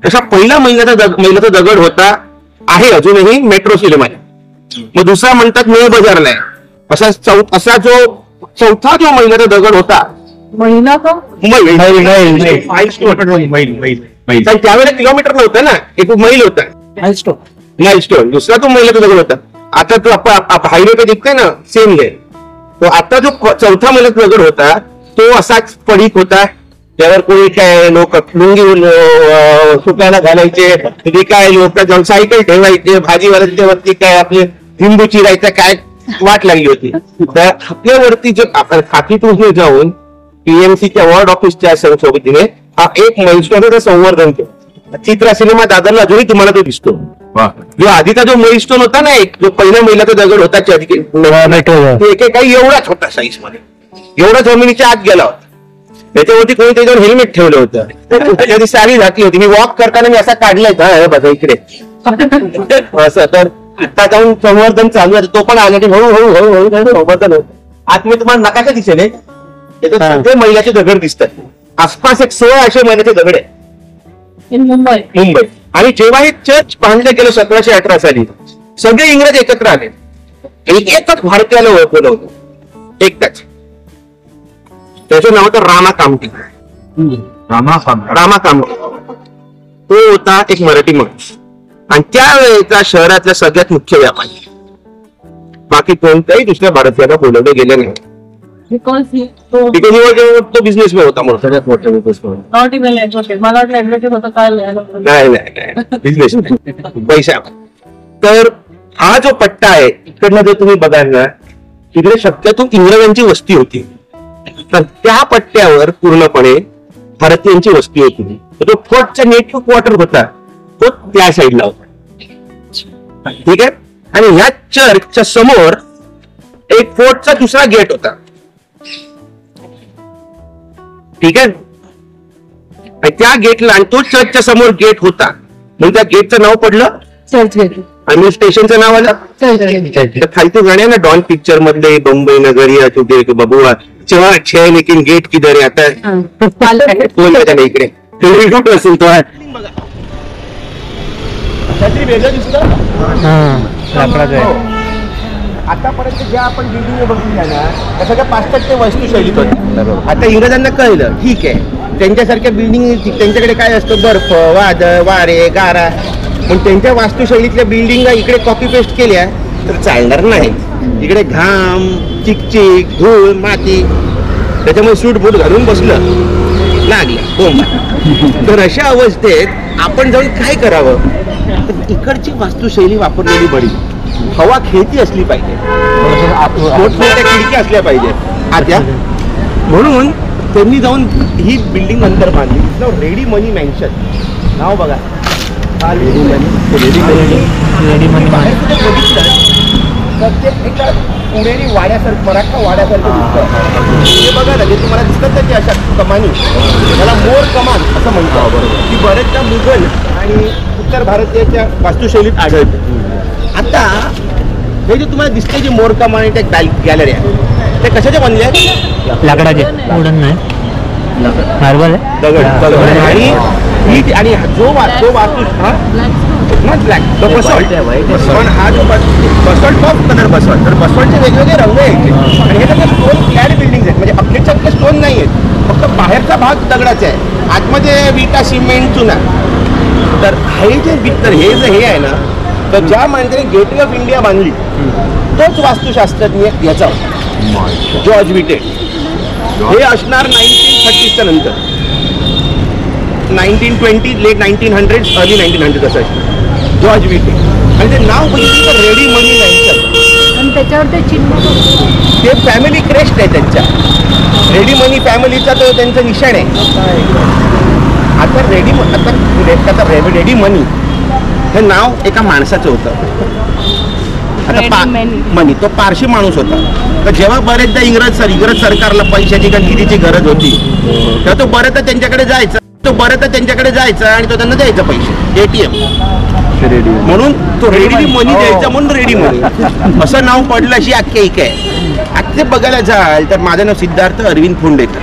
A: तसा पहिला महिलाचा दगड होता आहे अजूनही मेट्रो सिनेमाला. मग दुसरा म्हणतात मेळ बाजारला आहे. असा जो चौथा जो महिलाचा दगड होता त्यावेळेला किलोमीटर नव्हतं ना एक मैल होता माइलस्टोन. दुसरा तो महिलाचा दगड होता. आता तो हायवे पे दिसतोय ना सेम आहे तो. आता जो चौथा महिलाचा दगड होता तो असाच पडीक होता त्यावर कोणी काय लोक लुंगी सुकायला घालायचे काय लोक जाऊन सायकल ठेवायचे भाजीवाल्याच्या वरती काय आपले लिंबू चिरायचं काय वाट लागली होती. तर आपल्यावरती जो आपण खाकीतून जाऊन पीएमसीच्या वॉर्ड ऑफिसच्या सोबतीने हा एक माइलस्टोन संवर्धन केलं. चित्रा सिनेमा दादरला अजूनही तुम्हाला तो दिसतो. जो आधीचा जो माइलस्टोन होता ना एक जो पहिला महिलाचा दगड होता काही एवढाच होता साईज मध्ये एवढा जमिनीच्या आत गेला होता. त्याच्यावरती कोणी त्याच्यावर हेल्मेट ठेवलं होतं त्याच्यावरती साडी घातली होती. मी वॉक करताना मी असा काढलाय बघा इकडे असं. तर आता जाऊन संवर्धन चालू आहे तो पण आला की हळूहळू संवर्धन होत. आत मी तुम्हाला नकाशा दिसेल त्याच्यात महिलाचे दगड दिसतात आसपास एक 1600 महिन्याचे दगड आहे
D: In Mumbai.
A: मुंबई. आणि जेव्हा हे चर्च बांधलं गेलं 1718 साली, सगळे इंग्रज एकत्र आले. एकच भारतीयाला ओळखलं होतं, एकटाच. त्याचं नाव होतं रामा कामटी. रामा कामटी तो होता एक मराठी माणूस, आणि त्यावेळेचा शहरातला सगळ्यात मुख्य व्यापारी. बाकी कोणत्याही दुसऱ्या भारतीयाला बोलवलं गेलं नाही.
D: Because he
A: तो बिझनेसमॅन होता म्हणून. सगळ्यात मोठा बिझनेसमॅन.
D: not even advocate. मला वाटलं advocate होतं काय लिहायला.
A: नाही बिझनेसमॅन पैसा. तर हा जो पट्टा आहे इकडनं जर तुम्ही बघाल ना, तिकडे शक्यतो इंग्रजांची वस्ती होती, तर त्या पट्ट्यावर पूर्णपणे भारतीयांची वस्ती होती. तो फोर्टचा नेटिव्ह क्वार्टर होता तो त्या साईडला होता. ठीक आहे. आणि ह्या चर्चच्या समोर एक फोर्टचा दुसरा गेट होता. ठीक आहे. आणि त्या गेटला, आणि तो चर्चच्या समोर गेट होता म्हणून त्या गेटचं नाव पडलं
D: Church gate.
A: आणि स्टेशनचं नाव आलं
D: Church gate.
A: खालती गाणे ना डॉन पिक्चर मधले, बंबई नगरिया तुझे बबुआ चहा छे लेकिन गेट किधर आहे. आता कोण माहिती नाही इकडे कुठं असेल तो. काहीतरी वेगळं दिसतं. आतापर्यंत ज्या आपण बिल्डिंग बघितल्या ना त्या सगळ्या पाश्चात्य वास्तुशैलीत होत्या. आता इंग्रजांना कळलं ठीक आहे त्यांच्यासारख्या बिल्डिंग, त्यांच्याकडे काय असतं बर्फ, वादळ, वारे, गारा, पण त्यांच्या वास्तुशैलीतल्या बिल्डिंग इकडे कॉपी पेस्ट केल्या तर चालणार नाही. इकडे घाम, चिकचिक, धूळ, माती, त्याच्यामुळे सूट बूट घालून बसलं लागलं बोंब. तर अशा अवस्थेत आपण जाऊन काय करावं, इकडची वास्तुशैली वापरलेली बरी. हवा खेळती असली पाहिजे, मोठमोठ्या खिडक्या असल्या पाहिजे आत्या. म्हणून त्यांनी जाऊन ही बिल्डिंग नंतर बांधली. रेडी मनी मॅन्शन नाव बघा. रेडी मनी बघितलं तर ते एका पुणेरी वाड्यासारखं, मराठा वाड्यासारखं दिसतं. हे बघा ना, ते तुम्हाला दिसतात ना ते अशा कमानी, त्याला मोर कमान असं म्हणतो. ती बऱ्याचशा मुघल आणि उत्तर भारतीयाच्या वास्तुशैलीत आढळते. आता हे जे तुम्हाला दिसते जी मोर कमान आणि त्या गॅलऱ्या, ते कशाच्या बनल्या?
B: लाकडाचे. उडण नाही, मार्बल आहे,
A: दगड. आणि जो वास्तू नॉट ब्लॅक बसॉल्ट, पण हा जो बसॉल्ट ऑफ कलर बसॉल्ट, तर बसॉल्टचे वेगवेगळे रंग आहेत. आणि हे सगळे स्टोन क्लॅड बिल्डिंग आहेत, म्हणजे अख्खेच्या अख्खे स्टोन नाही आहेत, फक्त बाहेरचा भाग दगडाचा आहे, आतमध्ये विटा, सिमेंट, चुना. तर हे जे हे आहे ना, तर ज्या माणसाने गेटवे ऑफ इंडिया बांधली तोच वास्तुशास्त्रज्ञ याचा जॉर्ज विटे. हे असणार 1930च्या नंतर, 1920, लेट 1900, अर्ली 1900 असं आहे जॉर्ज विटे. आणि ते नाव बघितलं तर रेडी मनी मॅन्शन,
D: आणि त्याच्यावर ते चिन्ह,
A: ते फॅमिली क्रेस्ट आहे त्यांच्या. रेडी मनी फॅमिलीचा तो त्यांचं निशाण आहे. आता रेडी मनी हे नाव एका माणसाचं होतं. आता मनी तो पारशी माणूस होता. तर जेव्हा बरेचदा इंग्रज सरकारला पैशाची का निधीची गरज होती तेव्हा तो बरेचदा त्यांच्याकडे जायचा आणि तो त्यांना द्यायचा पैसे, ATM. म्हणून तो रेडी मनी द्यायचा, म्हणून रेडी मनी असं नाव पडलं, अशी आख्यायिका आहे. आता ते बघायला जाल तर माझं नाव सिद्धार्थ अरविंद फोंडेकर.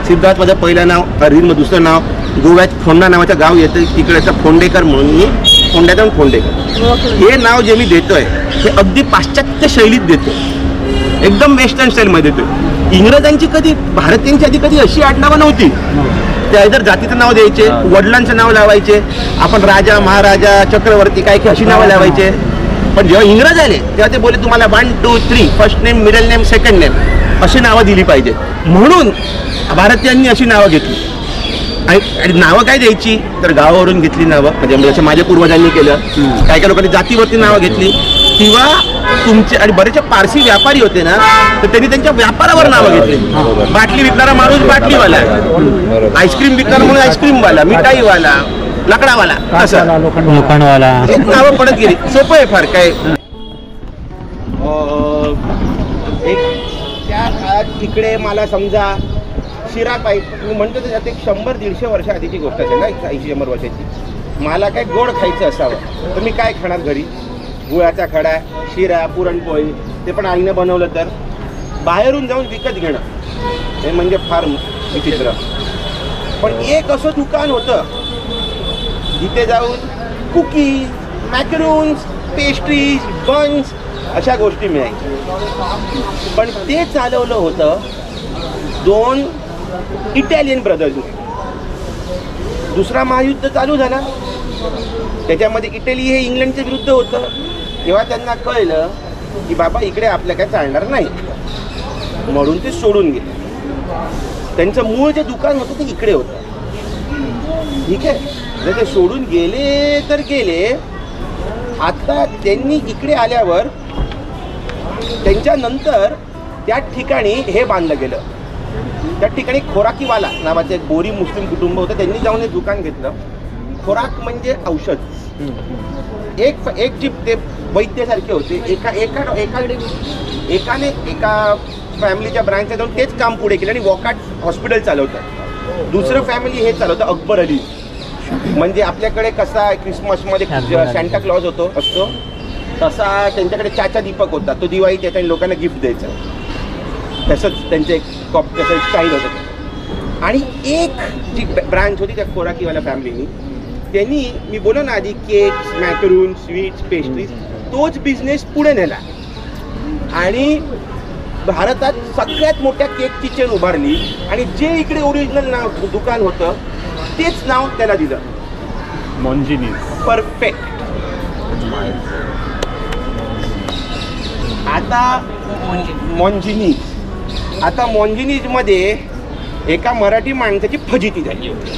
A: सिद्धार्थ माझं पहिलं नाव, अरविंद दुसरं नाव. गोव्यात फोंडा नावाचं गाव येतं, तिकडचं फोंडेकर म्हणून मी फोंड्यातून फोंडेकर. हे नाव जे मी देतोय ते अगदी पाश्चात्य शैलीत देतो, एकदम वेस्टर्न स्टाईलमध्ये देतोय. इंग्रजांची कधी, भारतीयांची आधी कधी अशी आडनावं नव्हती. त्या इतर जातीचं नाव द्यायचे, वडिलांचं नाव लावायचे, आपण राजा, महाराजा, चक्रवर्ती काय की अशी नावं लावायचे. पण जेव्हा इंग्रज आले तेव्हा ते बोलले तुम्हाला 1, 2, 3 first name, middle name, second name अशी नावं दिली पाहिजे. म्हणून भारतीयांनी अशी नावं घेतली. आणि नावं काय द्यायची तर गावावरून घेतली नावं, म्हणजे जसं माझ्या पूर्वजांनी केलं. काही काही लोकांनी जातीवरती नावं घेतली, किंवा तुमचे, आणि बरेचसे पारसी व्यापारी होते ना, तर त्यांनी त्यांच्या व्यापारावर नावं घेतली. बाटली विकणारा माणूस बाटलीवाला, आईस्क्रीम विकणारा म्हणून आईस्क्रीमवाला, मिठाईवाला, लाकडावाला, असं
B: लोखंडवाला
A: नावं पडत गेली. सोपं आहे फार काय. त्या काळात इकडे मला समजा शिरा पाहिजे, मी म्हणतो त्याच्यात एक 100-150 वर्ष आधीची गोष्ट असेल ना, 80-100 वर्षाची. मला काय गोड खायचं असावं तर मी काय खाणार घरी? गुळाचा खडा, शिरा, पुरणपोळी, ते पण आईने बनवलं तर. बाहेरून जाऊन विकत घेणं हे म्हणजे फार विचित्र. पण एक असं दुकान होतं जिथे जाऊन कुकीज, मॅकरून्स, पेस्ट्रीज, बन्स अशा गोष्टी मिळायच्या. पण ते चालवलं होतं 2 इटालियन ब्रदर्सने. दुसरा महायुद्ध चालू झाला, त्याच्यामध्ये इटली हे इंग्लंडच्या विरुद्ध होतं. तेव्हा त्यांना कळलं की बाबा इकडे आपल्या काय चालणार नाही, म्हणून ते सोडून गेले. त्यांचं मूळ जे दुकान होतं ते इकडे होतं. ठीक आहे, जर ते सोडून गेले तर गेले. आता त्यांनी इकडे आल्यावर त्यांच्यानंतर त्या ठिकाणी हे बांधलं गेलं. त्या ठिकाणी खोराकीवाला नावाचं एक बोरी मुस्लिम कुटुंब होतं. त्यांनी जाऊन एक दुकान घेतलं. खोराक म्हणजे औषध. एक जी ते वैद्यासारखे होते. एकाने एका फॅमिलीच्या ब्रँचच्या जाऊन तेच काम पुढे केलं आणि वॉकाट हॉस्पिटल चालवतात. दुसरं फॅमिली हे चालवतं अकबर अली. म्हणजे आपल्याकडे कसा क्रिसमसमध्ये सॅन्टा क्लॉज असतो तसा त्यांच्याकडे चाचा दीपक होता. तो दिवाळी त्याच्या लोकांना गिफ्ट द्यायचा. तसंच त्यांचं एक तसं स्टाईल होतं. आणि एक जी ब्रांच होती त्या खोराकीवाल्या फॅमिलीनी, त्यांनी मी बोललो ना आधी केक्स, मॅकरून, स्वीट्स, पेस्ट्रीज, तोच बिझनेस पुढे नेला आणि भारतात सगळ्यात मोठ्या केकची चेन उभारली. आणि जे इकडे ओरिजिनल नाव दुकान होतं तेच नाव त्याला दिलं, मॉन्जिनीज. परफेक्ट. आता मॉन्जिनीज मध्ये एका मराठी माणसाची फजिती झाली होती.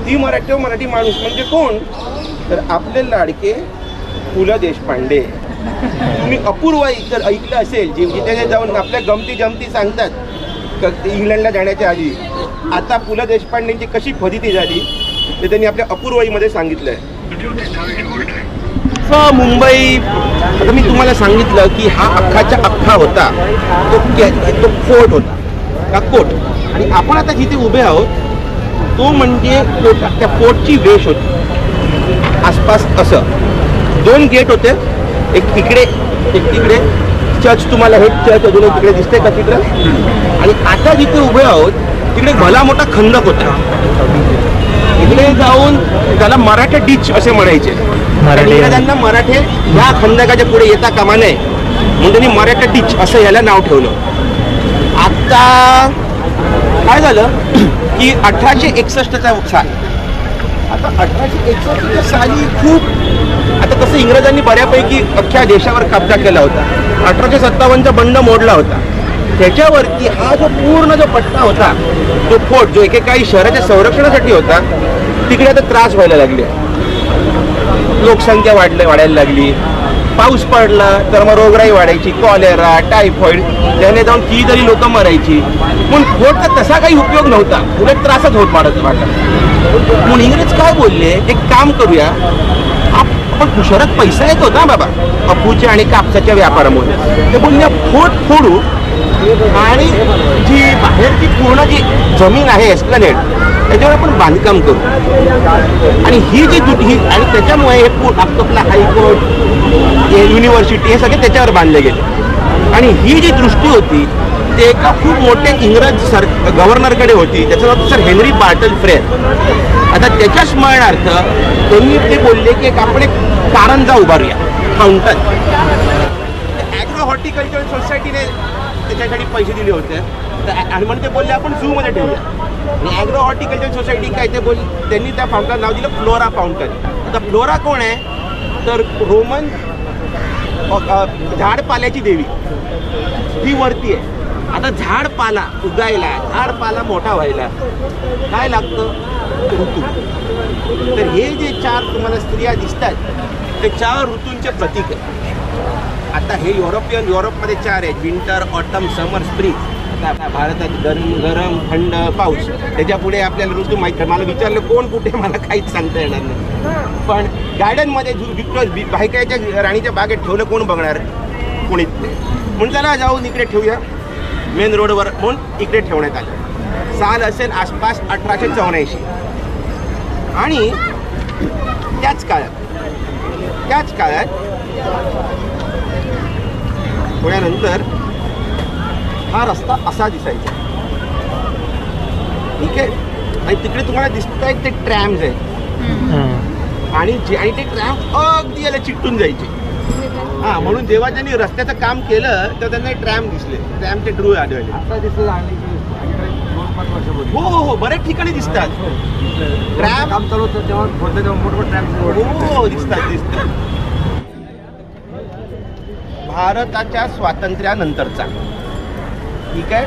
A: ती मराठी माणूस म्हणजे कोण, तर आपले लाडके पु ल देशपांडे. तुम्ही अपूर्वाई जर ऐकलं असेल, जिथे जाऊन आपल्या गमती जमती सांगतात इंग्लंडला जाण्याच्या आधी. आता पु ल देशपांडेंची कशी फजिती झाली ते त्यांनी आपल्या अपूर्वाईमध्ये सांगितलंय. मुंबई, आता मी तुम्हाला सांगितलं की हा अख्खाच्या अख्खा होता तो फोर्ट होता, का कोट. आणि आपण आता जिथे उभे आहोत तो म्हणजे कोटा. त्या फोर्टची वेश होती. आसपास असं 2 गेट होते, एक इकडे एक तिकडे. चर्च, तुम्हाला हे चर्च अजून तिकडे दिसतंय का तिकडं. आणि आता जिथे उभे आहोत तिकडे भला मोठा खंदक होता. इकडे जाऊन त्याला मराठा डिच असे म्हणायचे. इंग्रजांना मराठे ह्या खंदकाच्या पुढे येता कामा नये म्हणून त्यांनी मराठा डिच असं याला नाव ठेवलं. आता काय झालं की 1861चा साल. आता 1861च्या साली खूप, आता कसं इंग्रजांनी बऱ्यापैकी अख्ख्या देशावर कब्जा केला होता. 1857चा बंड मोडला होता. त्याच्यावरती हा जो पूर्ण जो पट्टा होता, तो फोर्ट जो एकेकाळी शहराच्या संरक्षणासाठी होता, तिकडे आता त्रास व्हायला लागले. लोकसंख्या वाढायला लागली. पाऊस पडला तर मग रोगराई वाढायची, कॉलेरा, टायफॉइड, त्याने जाऊन कितीतरी लोक मरायची. पण फोर्टचा तसा काही उपयोग नव्हता, उलट त्रासच होत वाढला. म्हणून इंग्रज काय बोलले, एक काम करूया, आपण शहरात पैसा येतो ना बाबा अफूच्या आणि कापसाच्या व्यापारामुळे. ते बोलले फोर्ट फोडू आणि जी बाहेरची पूर्ण जी जमीन आहे एस्प्लॅनेड त्याच्यावर आपण बांधकाम करू. आणि ही जी आणि त्याच्यामुळे हे आपलं हायकोर्ट, युनिव्हर्सिटी हे सगळे त्याच्यावर बांधले गेले. आणि ही जी दृष्टी होती ते एका खूप मोठ्या इंग्रज गव्हर्नरकडे होती, त्याचं नाव सर हेनरी बार्टल फ्रेर. आता त्याच्या स्मरणार्थ त्यांनी ते बोलले की आपण एक कारंजा उभारूया, फाउंटन. ॲग्रो हॉर्टिकल्चर सोसायटीने त्याच्यासाठी पैसे दिले होते आणि म्हणून ते बोलले आपण झू मध्ये ठेवूया. आणि ॲग्रो हॉर्टिकल्चर सोसायटी काय ते त्यांनी त्या फाउंटन नाव दिलं फ्लोरा फाउंटन. आता फ्लोरा कोण आहे, तर रोमन झाडपाल्याची देवी, ती वरती आहे. आता झाडपाला उगायला, झाडपाला मोठा व्हायला काय लागतं, ऋतू. तर हे जे 4 तुम्हाला स्त्रिया दिसतात ते 4 ऋतूंचे प्रतीक आहे. आता हे युरोपमध्ये 4 आहेत, विंटर, ऑटम, समर, स्प्रिंग. भारतात गरम, थंड, पाऊस. त्याच्या पुढे आपल्याला ऋतू माहीत आहे. मला विचारलं कोण कुठे, मला काहीच सांगता येणार नाही. पण गार्डनमध्ये बायकाच्या राणीच्या बागेत ठेवलं कोण बघणार, कोणीच नाही. म्हणून चला जाऊन इकडे ठेवूया मेन रोडवर, म्हणून इकडे ठेवण्यात आलं. साल असेल आसपास 1884. आणि त्याच काळात पुण्यानंतर हा रस्ता असा दिसायचा. ठीक आहे. आणि तिकडे तुम्हाला दिसत आहेत ते ट्रॅम्स आहेत आणि ते ट्रॅम्प अगदी याला चिकटून जायचे. हा, म्हणून जेव्हा त्यांनी रस्त्याचं काम केलं तर त्यांना ट्रॅम्प दिसले, ट्रॅम्पचे ड्रू आढळले. हो हो हो, बऱ्याच ठिकाणी दिसतात ट्रॅम्प काम चालू होतं तेव्हा मोठमोठे ट्रॅम्प. हो दिसतात. भारताच्या स्वातंत्र्यानंतरचा, ठीक आहे.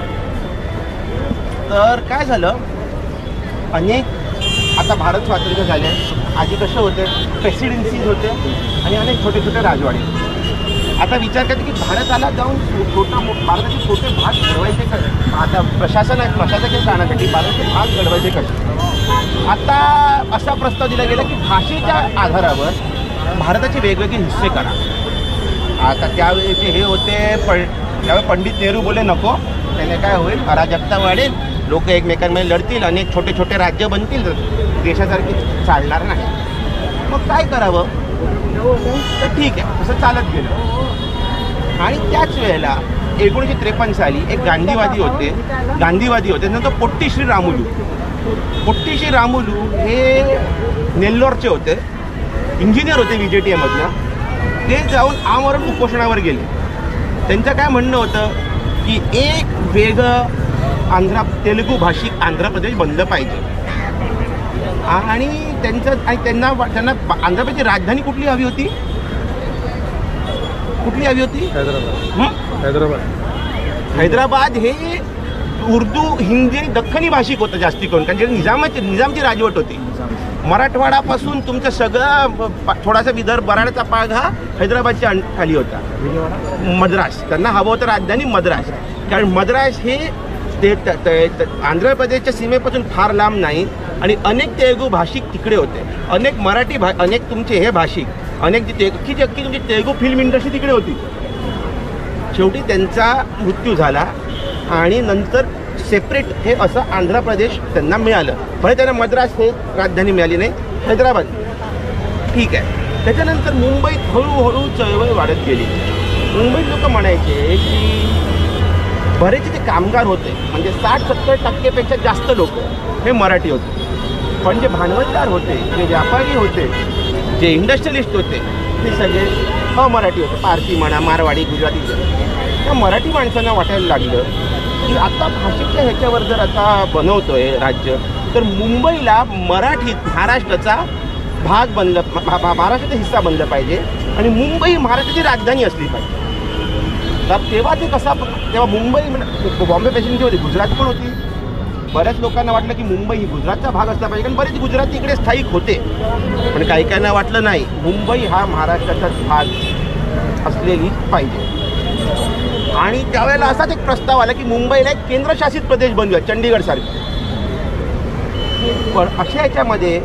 A: तर काय झालं, अनेक आता भारत स्वातंत्र्य झाले, आधी कसे होते प्रेसिडेन्सीज होते आणि अनेक छोटे छोटे राजवाडे. आता विचार करते की भारताला जाऊन भारताचे छोटे भाग घडवायचे कसे. आता प्रशासकीय कारणासाठी भारताचे भाग घडवायचे कसे. आता असा प्रस्ताव दिला गेला की भाषेच्या आधारावर भारताचे वेगवेगळे हिस्से करा. आता त्यावेळेचे हे होते त्यावेळी पंडित नेहरू बोले नको, त्याने काय होईल, अराजकता वाढेल, लोक एकमेकांमध्ये लढतील, अनेक छोटे छोटे राज्य बनतील, देशासारखी चालणार नाही. मग काय करावं, तर ठीक आहे तसं चालत गेलं. आणि त्याच वेळेला 1953 साली एक गांधीवादी होते नंतर पोट्टी श्री रामुलू हे नेल्लोरचे होते, इंजिनियर होते VJTMधनं. ते जाऊन आमरण उपोषणावर गेले. त्यांचं काय म्हणणं होतं की एक वेगळं तेलुगू भाषिक आंध्र प्रदेश बनलं पाहिजे. आणि त्यांना आंध्र प्रदेशची राजधानी कुठली हवी होती? हैदराबाद हे उर्दू, हिंदी आणि दख्खनी भाषिक होतं जास्ती करून, कारण निजामची राजवट होती. मराठवाडापासून तुमचं सगळं थोडासा विदर्भ बराडचा भाग हा हैदराबादच्या खाली होता. मद्रास त्यांना हवं होतं राजधानी मद्रास, कारण मद्रास हे आंध्र प्रदेशच्या सीमेपासून फार लांब नाही आणि अनेक तेलुगू भाषिक तिकडे होते, अनेक मराठी अनेक तुमचे हे भाषिक, अनेक अख्खी तुमची तेलुगू फिल्म इंडस्ट्री तिकडे होती. शेवटी त्यांचा मृत्यू झाला आणि नंतर सेपरेट हे असं आंध्र प्रदेश त्यांना मिळालं. म्हणजे त्यांना मद्रास हे राजधानी मिळाली नाही, हैदराबाद, ठीक आहे. त्याच्यानंतर मुंबईत हळूहळू चळवळ वाढत गेली. मुंबईत लोक म्हणायचे की बरेच जे कामगार होते, म्हणजे 60-70% जास्त लोक हे मराठी होते, पण जे भांडवलदार होते, जे व्यापारी होते, जे इंडस्ट्रियलिस्ट होते, ते सगळे अमराठी होते. पारसी म्हणा, मारवाडी, गुजराती. त्या मराठी माणसांना वाटायला लागलं की आता भाषेच्या ह्याच्यावर जर आता बनवतोय राज्य, तर मुंबईला मराठीत महाराष्ट्राचा भाग बनलं, महाराष्ट्राचा हिस्सा बनला पाहिजे आणि मुंबई महाराष्ट्राची राजधानी असली पाहिजे. तर तेव्हा मुंबई बॉम्बे प्रेसिडेन्सी होती, गुजरात पण होती. बऱ्याच लोकांना वाटलं की मुंबई ही गुजरातचा भाग असला पाहिजे, कारण बरेच गुजराती इकडे स्थायिक होते. पण काहींना वाटलं नाही, मुंबई हा महाराष्ट्राचाच भाग असलेली पाहिजे. आणि त्यावेळेला असाच एक प्रस्ताव आला की मुंबईला एक केंद्रशासित प्रदेश बनवूया, चंडीगडसारखं. पण अशा याच्यामध्ये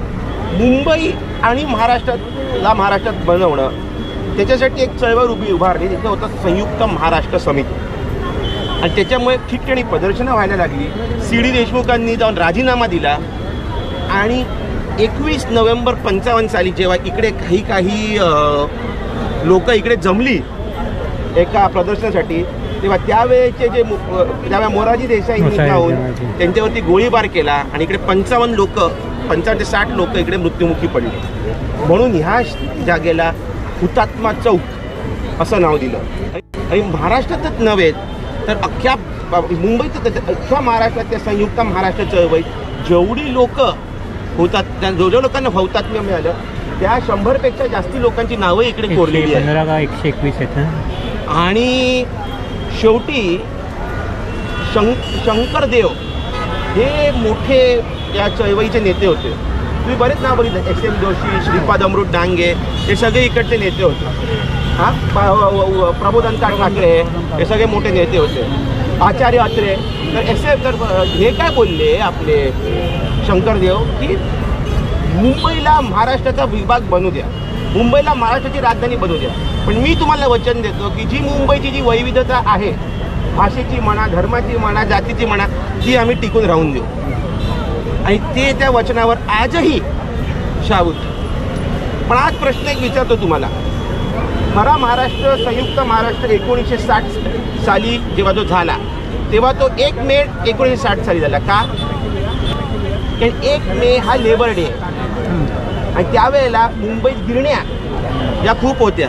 A: मुंबई आणि महाराष्ट्रात बनवणं, त्याच्यासाठी एक चळवळ उभारली. तिथं होतं संयुक्त महाराष्ट्र समिती. आणि त्याच्यामुळे ठिकठिकाणी प्रदर्शनं व्हायला लागली. CD देशमुखांनी जाऊन राजीनामा दिला. आणि 21 नोव्हेंबर 55 साली जेव्हा इकडे काही लोक इकडे जमली एका प्रदर्शनासाठी, तेव्हा त्यावेळेचे त्यावेळेला मोरारजी देसाईंनी जाऊन त्यांच्यावरती गोळीबार केला आणि इकडे 55 ते 60 लोक इकडे मृत्युमुखी पडले. म्हणून ह्या जागेला हुतात्मा चौक असं नाव दिलं. आणि महाराष्ट्रातच नव्हे तर अख्ख्या मुंबईत, अख्ख्या महाराष्ट्रात त्या संयुक्त महाराष्ट्र चळवळीत जेवढी लोक होतात, जेवढ्या लोकांना हुतात्म्य मिळालं, त्या 100पेक्षा जास्ती लोकांची नावं इकडे कोरलेली आहेत.
B: 121 आहेत.
A: आणि शेवटी शंकरदेव हे मोठे या चळवळीचे नेते होते. तुम्ही बरेच नाव बघितलं, SM जोशी, श्रीपाद अमृत डांगे, हे सगळे इकडचे नेते होते. प्रबोधनकार ठाकरे हे सगळे मोठे नेते होते. आचार्य अत्रे. तर हे काय बोलले आपले शंकरदेव की मुंबईला महाराष्ट्राचा विभाग बनू द्या, मुंबईला महाराष्ट्राची राजधानी बनू द्या, पण मी तुम्हाला वचन देतो की जी मुंबईची जी वैविधता आहे, भाषेची म्हणा, धर्माची म्हणा, जातीची म्हणा, ती आम्ही टिकून राहून देऊ. आणि ते त्या वचनावर आजही शाबूत. पण आज प्रश्न एक विचारतो तुम्हाला, खरा महाराष्ट्र, संयुक्त महाराष्ट्र 1960 साली जेव्हा जो झाला, तेव्हा तो 1 मे 1960 साली झाला. का? कारण 1 मे हा लेबर डे आहे आणि त्यावेळेला मुंबईत गिरण्या या खूप होत्या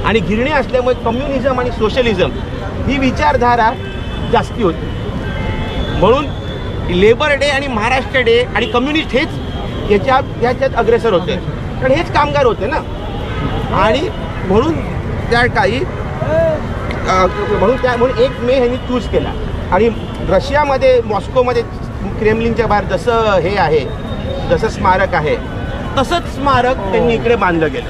A: आणि गिरण्या असल्यामुळे कम्युनिझम आणि सोशलिझम ही विचारधारा जास्ती होती. म्हणून लेबर डे आणि महाराष्ट्र डे आणि कम्युनिस्ट हेच याच्यात अग्रेसर होते, कारण हेच कामगार होते ना. आणि म्हणून त्या काही म्हणून 1 मे ह्यांनी चूज केला. आणि रशियामध्ये मॉस्कोमध्ये क्रेमलिनच्या बाहेर जसं हे आहे, जसं स्मारक आहे तसंच स्मारक त्यांनी इकडे बांधलं गेलं.